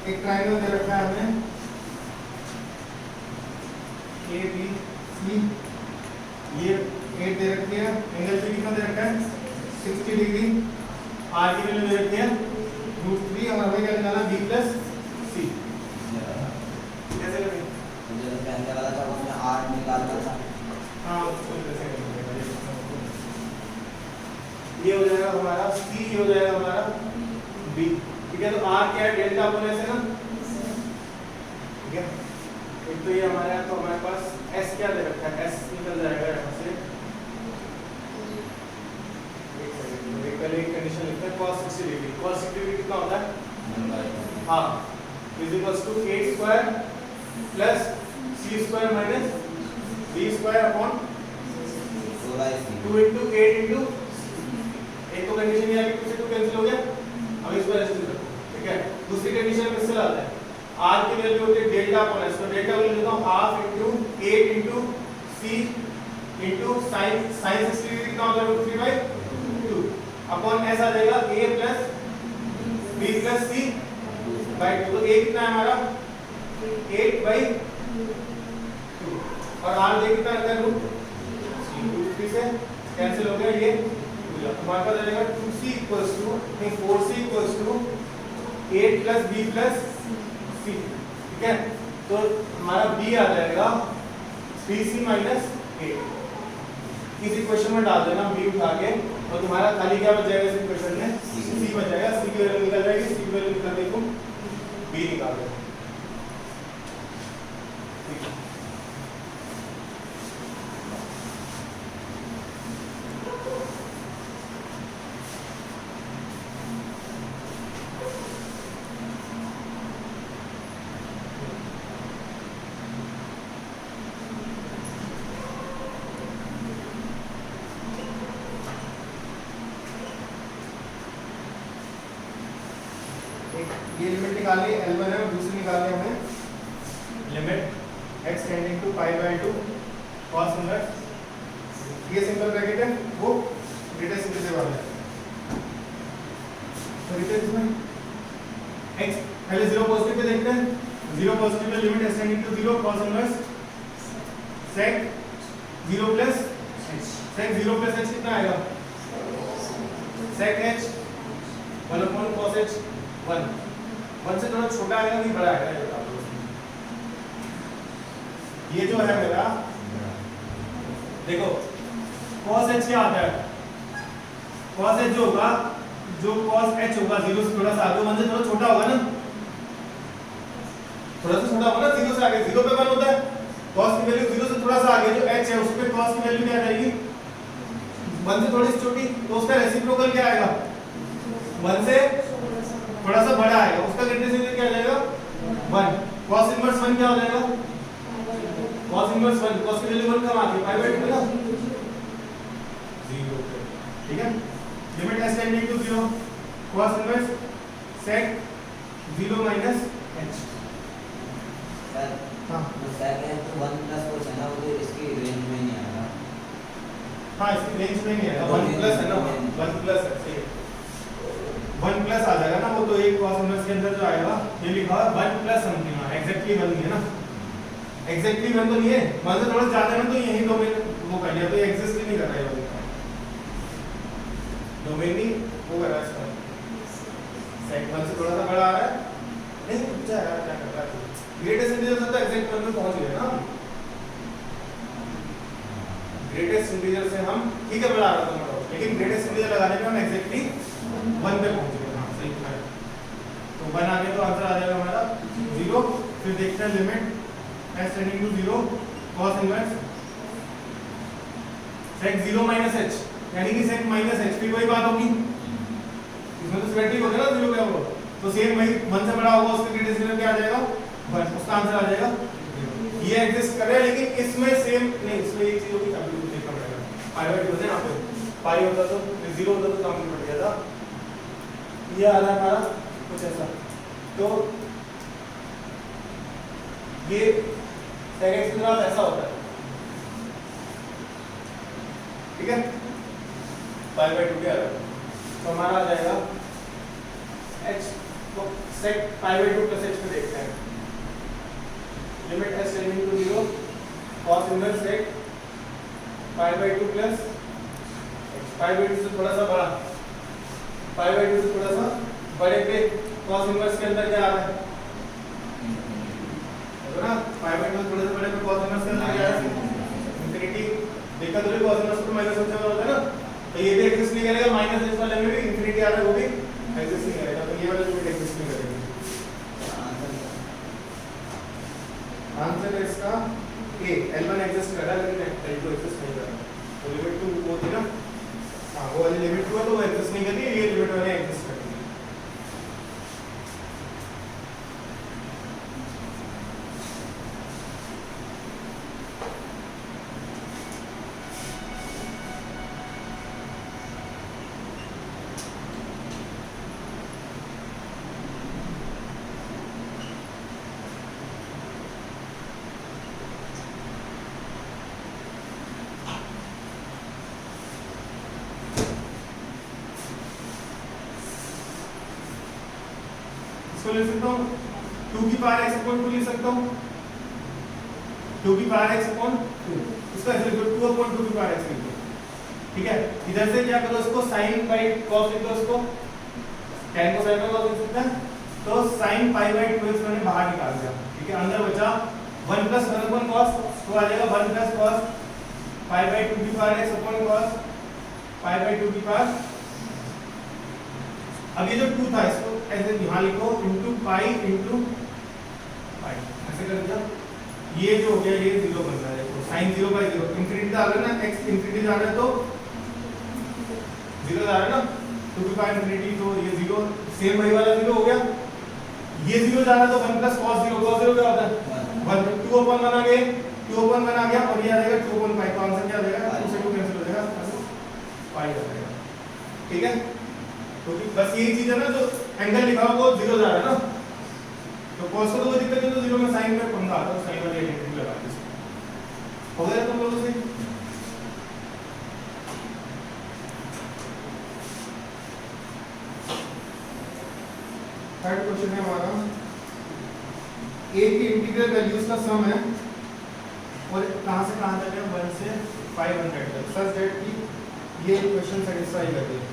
एक ट्रायंगल दे रखा है हमें ए बी सी, ये 8 दे रखी है, एंगल भी कितना दे रखा है 60 डिग्री, आर की वैल्यू दे रखी है √3 और हमें क्या निकालना b प्लस सी। कैसे करेंगे, मुझे तो पहले वाला था उसमें r निकालना था। हाँ उसको कैसे करेंगे, ये हो जाएगा हमारा c, ये हो जाएगा हमारा b, ठीक है। तो r क्या है डेल्टा अपन ऐसे ना, ठीक है। एक तो ये हमारे यहाँ, तो हमारे पास s क्या दे रखा है, s निकल जाएगा यहाँ से, एक पहले एक कंडीशन लिखते हैं cos 60 डिग्री, cos 60 डिग्री कितना होता है हाँ is equals to 8 square plus c square minus b square upon 2 into 8 into, एक तो कंडीशन ये आ गई, 2 से 2 कैंसिल हो गया, अब इसको ऐसे रखो, ठीक है। दूसरी कंडीशन में किससे लाते हैं, r की वैल्यू होती है डेल्टा अपॉन s, तो डेल्टा वैल्यू लेता हूं half into 8 into c into sin 60 degree कितना होगा √3/2 अपॉन s आ जाएगा a plus b plus c by 2, तो a कितना है हमारा 8/2 और r दे कितना रहता है √3 से कैंसिल हो गया, ये हमारे पास आ जाएगा 2c इक्वल्स टू नहीं 4c equals to 8 plus b plus c, ठीक है। तो हमारा b आ जाएगा 3c माइनस 8, इस इक्वेशन में डाल देना b उठा के, और तुम्हारा खाली क्या बच जाएगा इस इक्वेशन में c बच जाएगा, c की वैल्यू निकल जाएगी, c की वैल्यू निकल के तुम b निकाल दो, ठीक है। ये लिमिट निकाली L1 है, और दूसरी निकाली हमें limit x tending to π/2 cos inverse, ये सिंपल ब्रैकेट है, वो ग्रेटेस्ट इंटीजर वाला है, तो रिटेस्ट में x पहले 0 पॉजिटिव पे देखते हैं, 0 पॉजिटिव पे limit x tending to 0 cos inverse sec 0 plus sec 0 plus h कितना आएगा sec h 1 cos h 1 से थोड़ा छोटा आएगा कि बड़ा आएगा, ये बता दो। ये जो है मेरा देखो cos h क्या आता है, cos h जो होगा, जो cos h होगा 0 से थोड़ा सा आगे, 1 से थोड़ा छोटा होगा ना, थोड़ा सा छोटा होगा ना 0 से आगे, 0 पे 1 होता है, cos की वैल्यू 0 से थोड़ा सा आगे जो h है उस पे cos की वैल्यू क्या आ जाएगी 1 से थोड़ी सी छोटी, तो उसका रेसिप्रोकल क्या आएगा 1 से थोड़ा सा बड़ा आएगा, उसका ग्रेटेस्ट इंटीजर क्या आ जाएगा 1, cos इनवर्स 1 क्या हो जाएगा cos इनवर्स 1, cos की वैल्यू 1 कम आती है π/2 ना 0 पे, ठीक है। Limit s tending to 0 cos inverse sec 0 minus h, sir हां तो sec है तो 1 प्लस कुछ है ना, वो इसकी रेंज में नहीं आएगा, हां इसकी रेंज में नहीं आएगा, 1 प्लस है ना, 1 प्लस है, सही है 1 प्लस आ जाएगा ना, वो तो एक cos इनवर्स के अंदर जो आएगा ये लिखा है 1 प्लस समथिंग, एग्जैक्टली 1 नहीं है ना, एग्जैक्टली 1 तो नहीं है, 1 से थोड़ा ज्यादा है ना, तो यही डोमेन वो कर लिया, तो ये एग्जिस्ट ही नहीं कर रहा है वाला, डोमेन ही वो कर रहा है इसका, सेट 1 से थोड़ा सा बड़ा आ रहा है, नहीं पूछा यार क्या कर रहा है, ग्रेटेस्ट इंटीजर से तो एग्जैक्ट 1 में पहुंच गए ना, ग्रेटेस्ट इंटीजर से हम ठीक है बड़ा आ रहा था मतलब, लेकिन ग्रेटेस्ट इंटीजर लगाने में हम एग्जैक्टली 1 पे पहुंच गए। हाँ सही है, तो 1 आ गया तो आंसर आ जाएगा हमारा 0। फिर देखते हैं limit s tending to 0 cos inverse sec 0 minus h, यानी कि sec माइनस h, फिर वही बात होगी, इसमें तो सिमेट्रिक हो गया ना 0 क्या होगा, तो सेम वही 1 से बड़ा होगा उसका ग्रेटेस्ट इंटीजर क्या आ जाएगा 1, उसका आंसर आ जाएगा। ये एग्जिस्ट कर रहा है लेकिन इसमें सेम नहीं, इसमें एक चीज होगी काफी देखना पड़ेगा, पाई बाय 2 है यहाँ पे, पाई होता तो 0 होता तो काम नहीं पड़ गया था, ये आ रहा है हमारा कुछ ऐसा, तो ये sec x की तरफ ऐसा होता है, ठीक है, पाई बाय 2 क्या आ रहा है, तो हमारा आ जाएगा h, तो sec pi by 2 plus h में देखते हैं, limit s tending to 0 cos inverse sec pi by 2 plus h, pi by 2 से थोड़ा सा बड़ा, पाई बाय 2 से थोड़ा सा बड़े पे cos इनवर्स के अंदर क्या आ रहा है, है ना, पाई बाय 2 थोड़ा सा बड़े पे cos इनवर्स के अंदर क्या आ रहा है इंफिनिटी, देखा तो cos इनवर्स तो माइनस होता है ना, तो ये भी एग्जिस्ट नहीं करेगा, माइनस इस वाले में भी इंफिनिटी आ रहा है वो भी एग्जिस्ट नहीं करेगा, तो ये वाला जो भी एग्जिस्ट नहीं करेगा। आंसर है इसका ए, L1 एग्जिस्ट कर रहा है लेकिन L2 एग्जिस्ट नहीं कर रहा, तो लिमिट 2 वो थी ना, हाँ वो वाली लिमिट 2 है तो वो एग्जिस्ट नहीं कर रही, ये लिमिट 1 एग्जिस्ट कर रही है। इसको लिख सकता हूँ 2 की पावर x अपॉन 2 लिख सकता हूँ, 2 की पावर x अपॉन 2, इसका ऐसे लिखो 2 अपॉन 2 की पावर x लिखो, ठीक है, इधर से क्या करो इसको sin बाय cos लिख दो, इसको tan को sin बाय cos लिख सकते हैं, तो sin पाई बाय 2 x मैंने बाहर निकाल दिया, ठीक है, अंदर बचा 1 प्लस 1 अपॉन cos, तो आ जाएगा 1 प्लस cos पाई बाय 2 की power x upon cos pi by 2 की पावर, अब ये जो 2 था इसको ऐसे यहाँ लिखो इनटू पाई इनटू पाई, ऐसे कर दिया, ये जो हो गया ये 0 बन रहा है, देखो sin 0 बाय 0 इंफिनिटी जा रहा है ना, x इंफिनिटी जा रहा है तो 0 जा रहा है ना, 2 की पावर इंफिनिटी, तो ये 0 सेम वही वाला 0 हो गया, ये 0 जा रहा है तो 1 प्लस cos 0, cos 0 क्या होता है 1, 2 अपॉन 1 आ गए, 2 अपॉन 1 आ गया और ये आ जाएगा 2 अपॉन पाई, तो आंसर क्या आ जाएगा 2 से 2 कैंसिल हो जाएगा, पाई आ जाएगा, ठीक है, तो बस यही चीज है ना, जो एंगल लिखा हुआ वो 0 जा रहा है ना, तो cos को तो कोई दिक्कत नहीं, तो 0 में sin में पंगा आता है, sin वाली आइडेंटिटी लगा दीजिए, हो गया तुम लोगों से। थर्ड क्वेश्चन है हमारा, a की इंटीग्रल वैल्यूज का सम है और कहां से कहां तक है, 1 से 500 तक, सच दैट कि ये क्वेश्चन सेटिस्फाई करते हैं,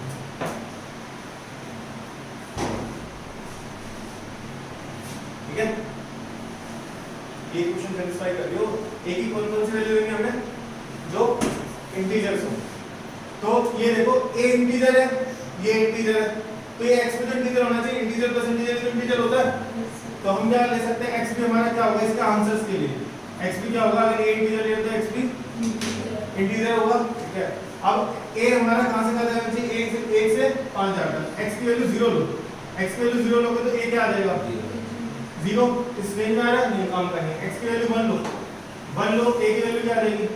ठीक है, ये क्वेश्चन सेटिस्फाई कर दियो, a की कौन कौन सी वैल्यू लेंगे हमने, जो इंटीजर्स हो, तो ये देखो a इंटीजर है, ये इंटीजर है, तो ये x भी इंटीजर होना चाहिए, इंटीजर प्लस इंटीजर तो इंटीजर होता है, तो हम क्या ले सकते हैं, x भी हमारा क्या होगा इसका आंसर्स के लिए, x भी क्या होगा, अगर a इंटीजर ले तो x भी इंटीजर होगा, ठीक है, अब a हमारा कहां से कहां जाना चाहिए, 1 से 5 जाता है, x की वैल्यू 0 लो, x की वैल्यू 0 लोगे तो a क्या आ जाएगा 0, इस रेंज में आ रहा है, नहीं काम करेंगे, x की वैल्यू 1 लो, 1 लो, a की वैल्यू क्या आ जाएगी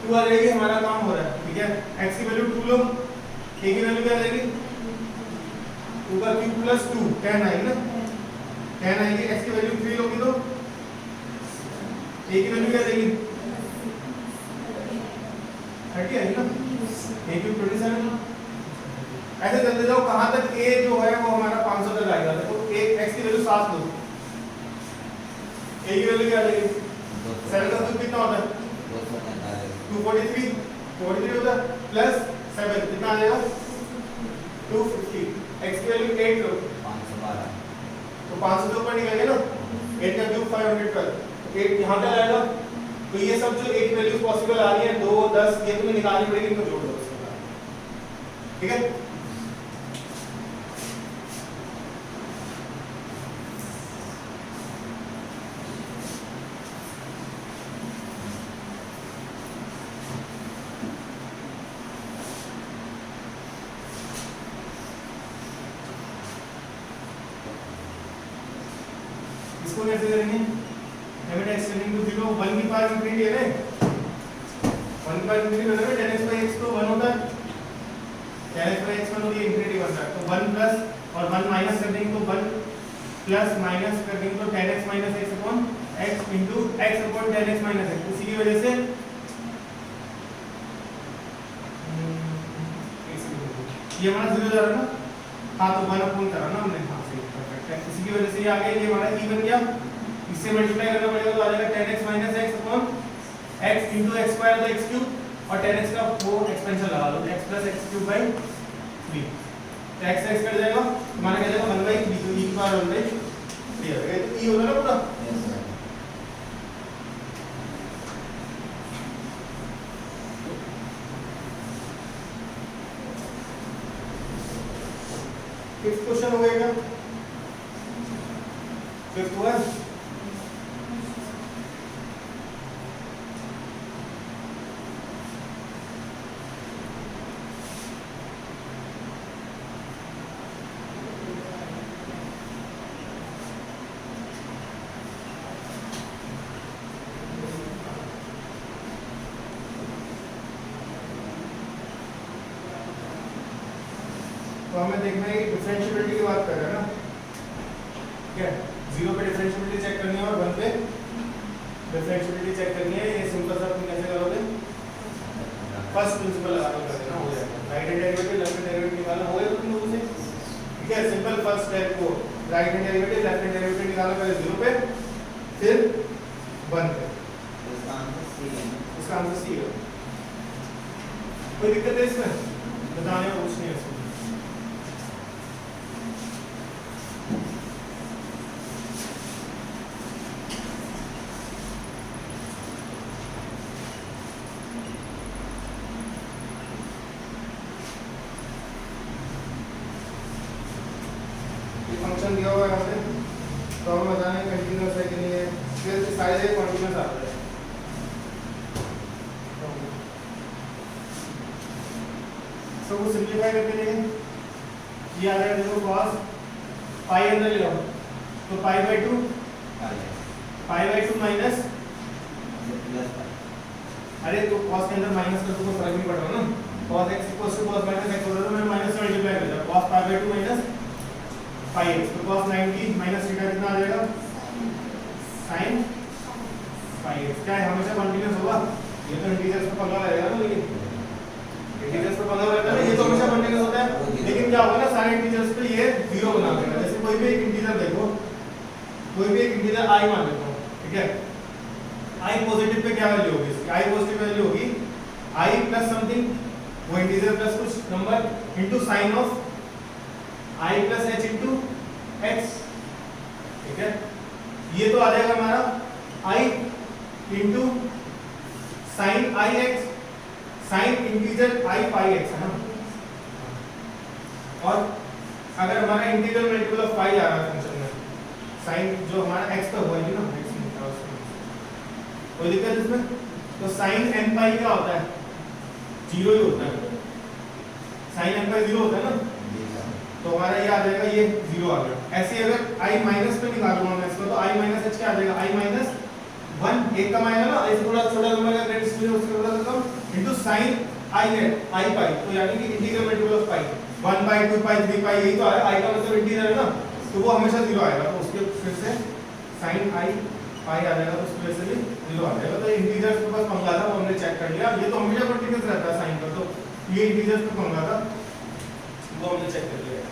2 आ जाएगी, हमारा काम हो रहा है, ठीक है, x की वैल्यू 2 लो, a की वैल्यू क्या आ जाएगी 2 का क्यूब प्लस 2 10 आएगी ना, 10 आएगी, x की वैल्यू 3 लोगी तो a की वैल्यू क्या आ जाएगी 30 आएगी ना, a क्यूब 27, ऐसे चलते जाओ, कहां तक a जो है वो हमारा 500 तक आएगा, देखो x की वैल्यू 7 लो, a की वैल्यू क्या आ जाएगी 7 का क्यूब कितना होता है 243, 43 उधर प्लस 7 कितना आ जाएगा 250। x की वैल्यू 8 लो 512 तो 500 से ऊपर निकल गया ना 8 का क्यूब 512 8 यहाँ पे आएगा। तो ये सब जो एक वैल्यू पॉसिबल आ रही है 2 10 ये तुम्हें निकालनी पड़ेगी, इनको जोड़ दो इसके बाद, ठीक है। इसको कैसे करेंगे लिमिट x टेंडिंग टू 0 1 की पावर इंफिनिटी है ना 1 की पावर इंफिनिटी मतलब 10x/x तो 1 होता है 10x/x 1 होती है इंफिनिटी बनता है। तो 1 प्लस और 1 माइनस कर देंगे तो 1 प्लस माइनस कर देंगे तो 10x - x upon x into x upon 10x - x। इसी की वजह से ये हमारा 0 जा रहा है ना, हाँ तो 1 अपॉन करा ना हमने, हाँ सही परफेक्ट है। इसी की वजह से ये आ गया, ये हमारा e बन गया, इससे मल्टीप्लाई करना पड़ेगा तो आ जाएगा 10x - x upon x into x square तो x क्यूब और 10x का वो एक्सपेंशन लगा लो x + x क्यूब बाई 3 तो x x कट जाएगा हमारा क्या जाएगा 1/3 तो e की पावर 1/3 हो गया। तो e होगा ना पूरा यस सर। फिफ्थ क्वेश्चन हो गया क्या फिफ्थ हुआ तो हमें देखना है कि डिफरेंशिएबिलिटी की बात कर रहे हैं ना, ठीक है। 0 पे डिफरेंशिएबिलिटी चेक करनी है और 1 पे डिफरेंशिएबिलिटी चेक करनी है। ये सिंपल सा तुम कैसे करोगे, फर्स्ट प्रिंसिपल लगा कर देना हो जाएगा। Right hand derivative left hand derivative निकालना होगा तो तुम लोगों से, ठीक है। सिंपल फर्स्ट स्टेप को right hand derivative left hand derivative निकालो पहले 0 पे फिर 1 पे। इसका आंसर सी है। इसका आंसर सी है। कोई दिक्कत है इसमें, बताने में कुछ नहीं है इसमें। फंक्शन दिया हुआ है यहाँ पे तो हमें बताना है कंटीन्यूअस है कि नहीं है, फिर साइज है कंटीन्यूअस आता है। सब को सिंपलीफाई करके देखें, ये आ जाएगा देखो cos पाई अंदर ले लो तो पाई/2 माइनस, अरे तो cos के अंदर माइनस कर तो कोई फर्क नहीं पड़ रहा ना, cos x = cos - x होता है तो मैंने माइनस से मल्टीप्लाई कर दिया cos पाई/2 माइनस पाई x तो cos 90 माइनस थीटा कितना आ जाएगा sin पाई x। क्या है हमेशा कंटीन्यूअस होगा, ये तो इंटीजर्स पे पंगा रहेगा ना, लेकिन इंटीजर्स पे पंगा रहता है ना, ये तो हमेशा कंटीन्यूअस होता है। लेकिन क्या होगा ना सारे इंटीजर्स पे ये 0 बना देगा। जैसे कोई भी एक इंटीजर देखो, कोई भी एक इंटीजर i मान लेता हूं, ठीक है। i पॉजिटिव पे क्या वैल्यू होगी इसकी, i पॉजिटिव वैल्यू होगी i प्लस समथिंग वो इंटीजर प्लस कुछ number into sin of i plus h into x, ठीक है। ये तो आ जाएगा हमारा i into sine i x, sine integer i pi x है ना। और अगर हमारा इंटीग्रल मल्टीपल ऑफ पाई आ रहा है फंक्शन में, साइन जो हमारा x का हुआ है ना x में था उसमें, कोई दिक्कत इसमें। तो साइन n पाई क्या होता है 0 ही होता है, साइन n पाई 0 होता है ना, तो हमारा ये आ जाएगा ये 0 आ गया। ऐसे अगर i माइनस पे निकालूंगा मैं इसको तो i माइनस h क्या आ जाएगा i माइनस 1 एक कम आएगा ना, ऐसे थोड़ा छोटा नंबर का ग्रेड स्क्वायर उसके थोड़ा सा come into sin i net i पाई, तो यानी कि इंटीग्रल मल्टीपल ऑफ पाई 1 पाई 2 पाई 3 पाई, यही तो है i का मतलब इंटीजर है ना, तो वो हमेशा 0 आएगा। तो उसके फिर से sin i पाई आ जाएगा तो उसकी वजह से भी 0 आ जाएगा। तो इंटीजर्स के पास पंगा था वो हमने चेक कर लिया, ये तो हमेशा कंटीन्यूअस रहता है साइन का, तो ये इंटीजर्स पे पंगा था वो हमने चेक कर लिया।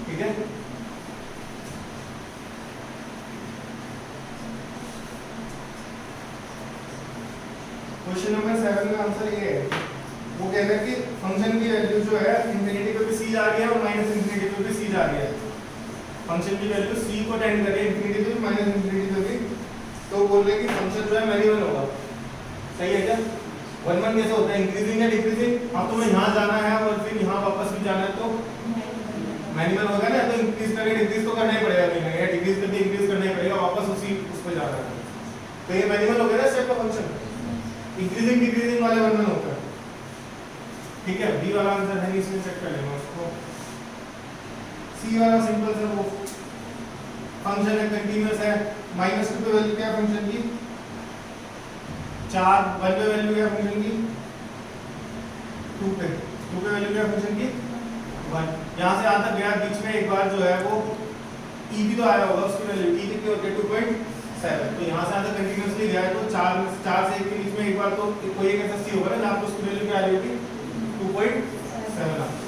ठीक है, क्वेश्चन नंबर 7 का आंसर ये है, वो कह रहा है कि फंक्शन की वैल्यू जो है इंफिनिटी पे भी c जा रही है और माइनस इंफिनिटी पे भी c जा रही है। फंक्शन की वैल्यू c को टेंड कर रही है इंफिनिटी पे माइनस इंफिनिटी पे भी, तो बोल रहे हैं कि फंक्शन जो है मैनिमल होगा। सही है क्या? 1 1 कैसे होता है, इंक्रीजिंग या डिक्रीजिंग? अब तुम्हें यहाँ जाना है और फिर यहाँ वापस भी जाना है तो मैनिमल होगा ना, तो इंक्रीज करके डिक्रीज तो करना ही पड़ेगा कहीं ना कहीं, डिक्रीज करके इंक्रीज करना ही पड़ेगा, वापस उसी उस पर जाना है। तो ये मैनिमल हो गया ना स्टेप का फंक्शन, इंक्रीजिंग डिक्रीजिंग वाले 1 1 होता है। ठीक है, बी वाला आंसर है, इसमें चेक कर लेना उसको। सी वाला सिंपल सा वो फंक्शन है, कंटीन्यूअस है, -2 पे वैल्यू क्या है फंक्शन की 4, 1 पे वैल्यू क्या है फंक्शन की 2 पे वैल्यू क्या है फंक्शन की 1। यहाँ से यहाँ तक गया, बीच में एक बार जो है वो e भी तो आया होगा, उसकी वैल्यू e कितनी होती है 2.7, तो यहाँ से यहाँ तक कंटीन्यूअसली गया है तो 4 से 1 के बीच में एक बार तो कोई एक ऐसा सी होगा ना जहाँ पे उसकी वैल्यू क्या आ रही होगी 2.7।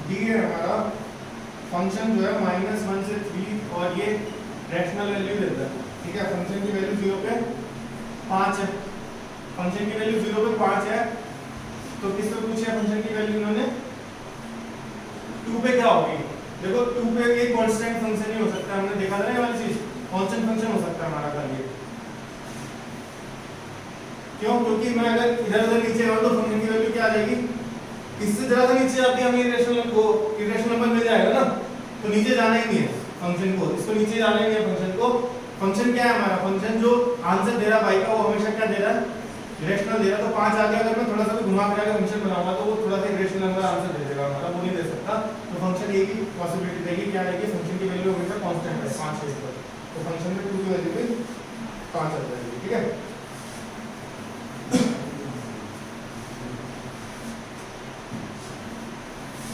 डी है हमारा फंक्शन जो है -1 से 3 और ये रैशनल वैल्यू देता है। ठीक है, फंक्शन की वैल्यू 0 पे 5 है, फंक्शन की वैल्यू 0 पे 5 है, तो किस पे पूछा है फंक्शन की वैल्यू इन्होंने 2 पे क्या होगी। देखो 2 पे एक कांस्टेंट फंक्शन ही हो सकता है, हमने देखा था ना ये वाली चीज, कांस्टेंट फंक्शन हो सकता है हमारा खाली। क्यों? क्योंकि मैं अगर इधर उधर नीचे आऊं तो फंक्शन की वैल्यू क्या आ जाएगी, इससे जरा सा नीचे आती है हमें इरेशनल नंबर मिल जाएगा ना, तो नीचे जाना ही नहीं है फंक्शन को, इसको नीचे जाना ही नहीं है फंक्शन को। फंक्शन क्या है हमारा, फंक्शन जो आंसर दे रहा है भाई का वो हमेशा क्या दे रहा है, इरेशनल दे रहा है। तो 5 आगे अगर मैं थोड़ा सा भी घुमा फिरा के फंक्शन बनाऊंगा तो वो थोड़ा सा इरेशनल नंबर आंसर दे देगा हमारा, वो नहीं दे सकता। तो फंक्शन एक ही पॉसिबिलिटी देगी, क्या रहेगी, फंक्शन की वैल्यू हमेशा कांस्टेंट है 5 है पर, तो फंक्शन में 2 की वैल्यू भी 5 आ जाएगी। ठीक है,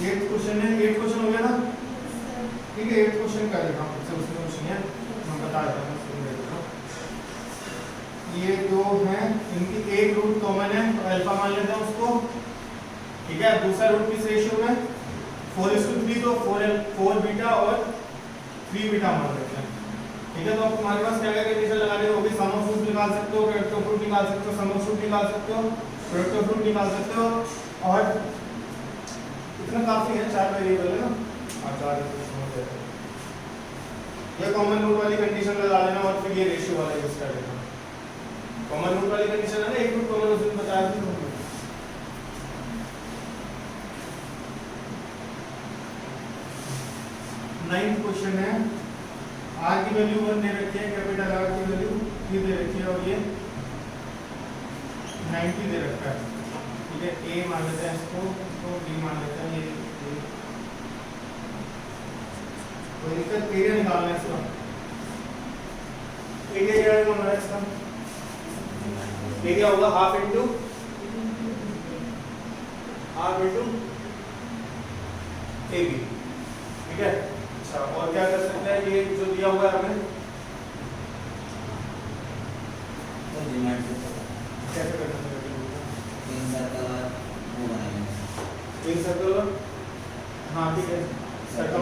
ये क्वेश्चन है, 8 क्वेश्चन हो गया ना। ठीक है, 8 क्वेश्चन कर लेना फिर से, उसमें क्वेश्चन है मैं बता देता हूं, सुन लेते हो। ये जो है इनकी एक रूट कॉमन है तो अल्फा मान लेते हैं उसको। ठीक है, दूसरा रूट किस रेशियो में 4:3, तो 4 बीटा और 3 बीटा मान लेते हैं। ठीक है, तो अब तुम्हारे पास क्या क्या कंडीशन लगाने होगी, सम ऑफ रूट निकाल सकते हो, प्रोडक्ट ऑफ रूट निकाल सकते हो, सम ऑफ रूट निकाल सकते हो, प्रोडक्ट ऑफ रूट निकाल सकते हो, और इतना काफी है, 4 वेरिएबल है ना, 4 ये कॉमन रूट वाली कंडीशन लगा लेना और फिर ये रेशियो वाला यूज कर लेना। कॉमन रूट वाली कंडीशन है ना, एक रूट कॉमन उसमें बताया था। 9th क्वेश्चन है, r की वैल्यू 1 दे रखी है, कैपिटल R की वैल्यू 3 दे रखी है और ये 90 दे रखा है। ठीक है, a मान लेते हैं इसको, तो b मान लेते हैं, ये कोई दिक्कत, एरिया निकालना है इसका। एरिया क्या है हमारा इसका, एरिया होगा हाफ इंटू ए बी। ठीक है, अच्छा, और क्या कर सकते हैं, ये जो दिया हुआ है हमें कैसे करना है, 3 सर्कल और वो बनाएंगे, 3 सर्कल। हाँ ठीक है, सर्कल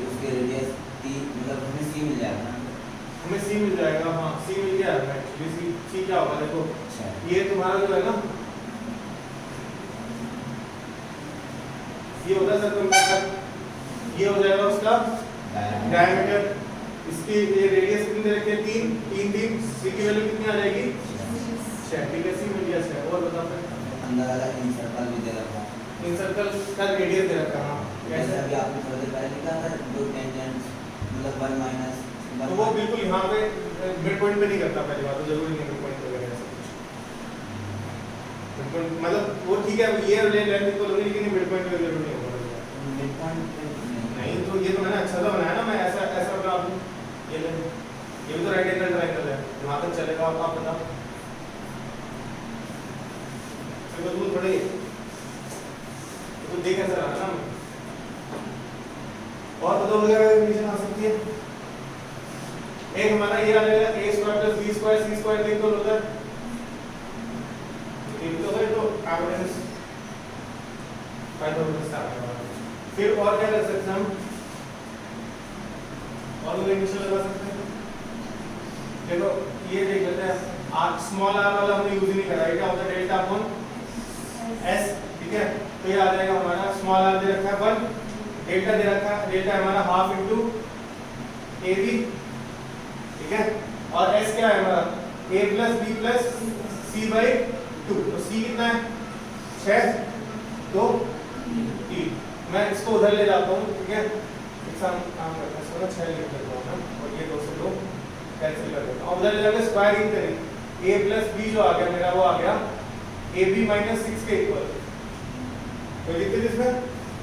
उसके रेडियस 3, मतलब हमें सी मिल जाएगा ना, हमें सी मिल जाएगा। हाँ, सी मिल गया है एक्चुअली। सी क्या होगा, देखो अच्छा ये तुम्हारा जो है ना, ये होता है सर्कमफेरेंस, ये हो जाएगा उसका डायमीटर। इसकी ये रेडियस कितनी दे रखी है, 3 सी की वैल्यू कितनी आ जाएगी 6। ठीक है, सी मिल गया 6। और बता फिर अंदर वाला इन सर्कल भी दे रखा है, इन सर्कल का रेडियस दे रखा है। हाँ, जैसे अभी आपने थोड़ी देर पहले लिखा था दो टेंजेंट, मतलब 1 माइनस, तो वो बिल्कुल यहाँ पे मिड पॉइंट पे नहीं करता, पहली बात तो जरूरी नहीं मिड पॉइंट पे करेगा सब कुछ, मतलब वो ठीक है, ये लेंथ इक्वल होगी लेकिन मिड पॉइंट पे जरूरी नहीं होगा। मिड पॉइंट नहीं, तो ये तो मैंने अच्छा सा बनाया ना, मैं ऐसा बना दूं, ये ले, ये भी तो राइट एंगल ट्रायंगल है, वहां तक चलेगा। आप बताओ, फिर तो थोड़े तो देख ऐसा रहा ना। और बताओ वगैरह कंडीशन आ सकती है। एक हमारा ये आ जाएगा a square plus b square c square का इक्वल होता है, ये तो है, तो एवरेज फाइंड आउट करना है। फिर और क्या कर सकते हैं हम, और कंडीशन लगा सकते हैं। ये देख लेते हैं, आर स्मॉल आर वाला हमने यूज नहीं करा है, क्या होता है डेल्टा अपॉन एस, ठीक है। तो ये आ जाएगा हमारा स्मॉल आर दे रखा है 1, डेल्टा दे रखा है, डेल्टा हमारा हाफ इंटू ए बी, ठीक है। और एस क्या है हमारा A plus B plus C by 2, तो सी कितना है 6 2 3, मैं इसको उधर ले जाता हूँ, ठीक है। एक साथ काम करते हैं, इसको ना 6 लिख देता हूँ ना, और ये 2 से 2 कैंसिल कर देता हूँ। अब उधर ले जाकर स्क्वायरिंग करें, a प्लस बी जो आ गया मेरा वो आ गया ए बी माइनस 6 के इक्वल, तो लिखते हैं इसमें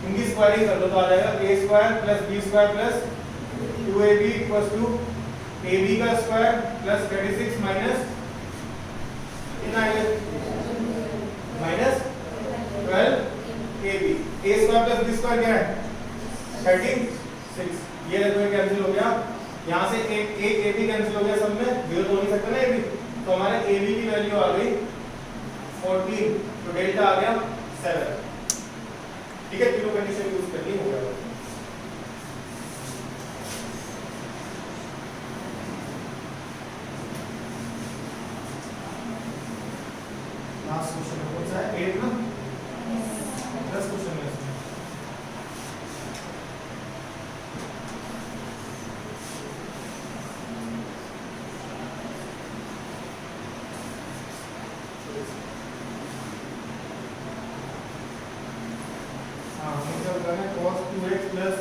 इनकी स्क्वायरिंग कर लो तो आ जाएगा a square plus b square plus 2ab equals to ab का स्क्वायर प्लस 36 माइनस कितना है minus 12 ab, a square plus b square क्या है 36, ये देखो ये कैंसिल हो गया, यहाँ से एक ए बी कैंसिल हो गया, सब में 0 तो हो नहीं सकता ना ए बी, तो हमारे ए बी की वैल्यू आ गई 14, तो डेल्टा आ गया 7, ठीक है। तीनों कंडीशन यूज करनी हो गया। लास्ट क्वेश्चन कौन सा है 8 ना, 10 क्वेश्चन है इसमें। cos 2x plus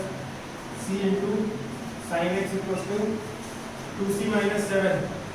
c into sin x equals to 2c minus 7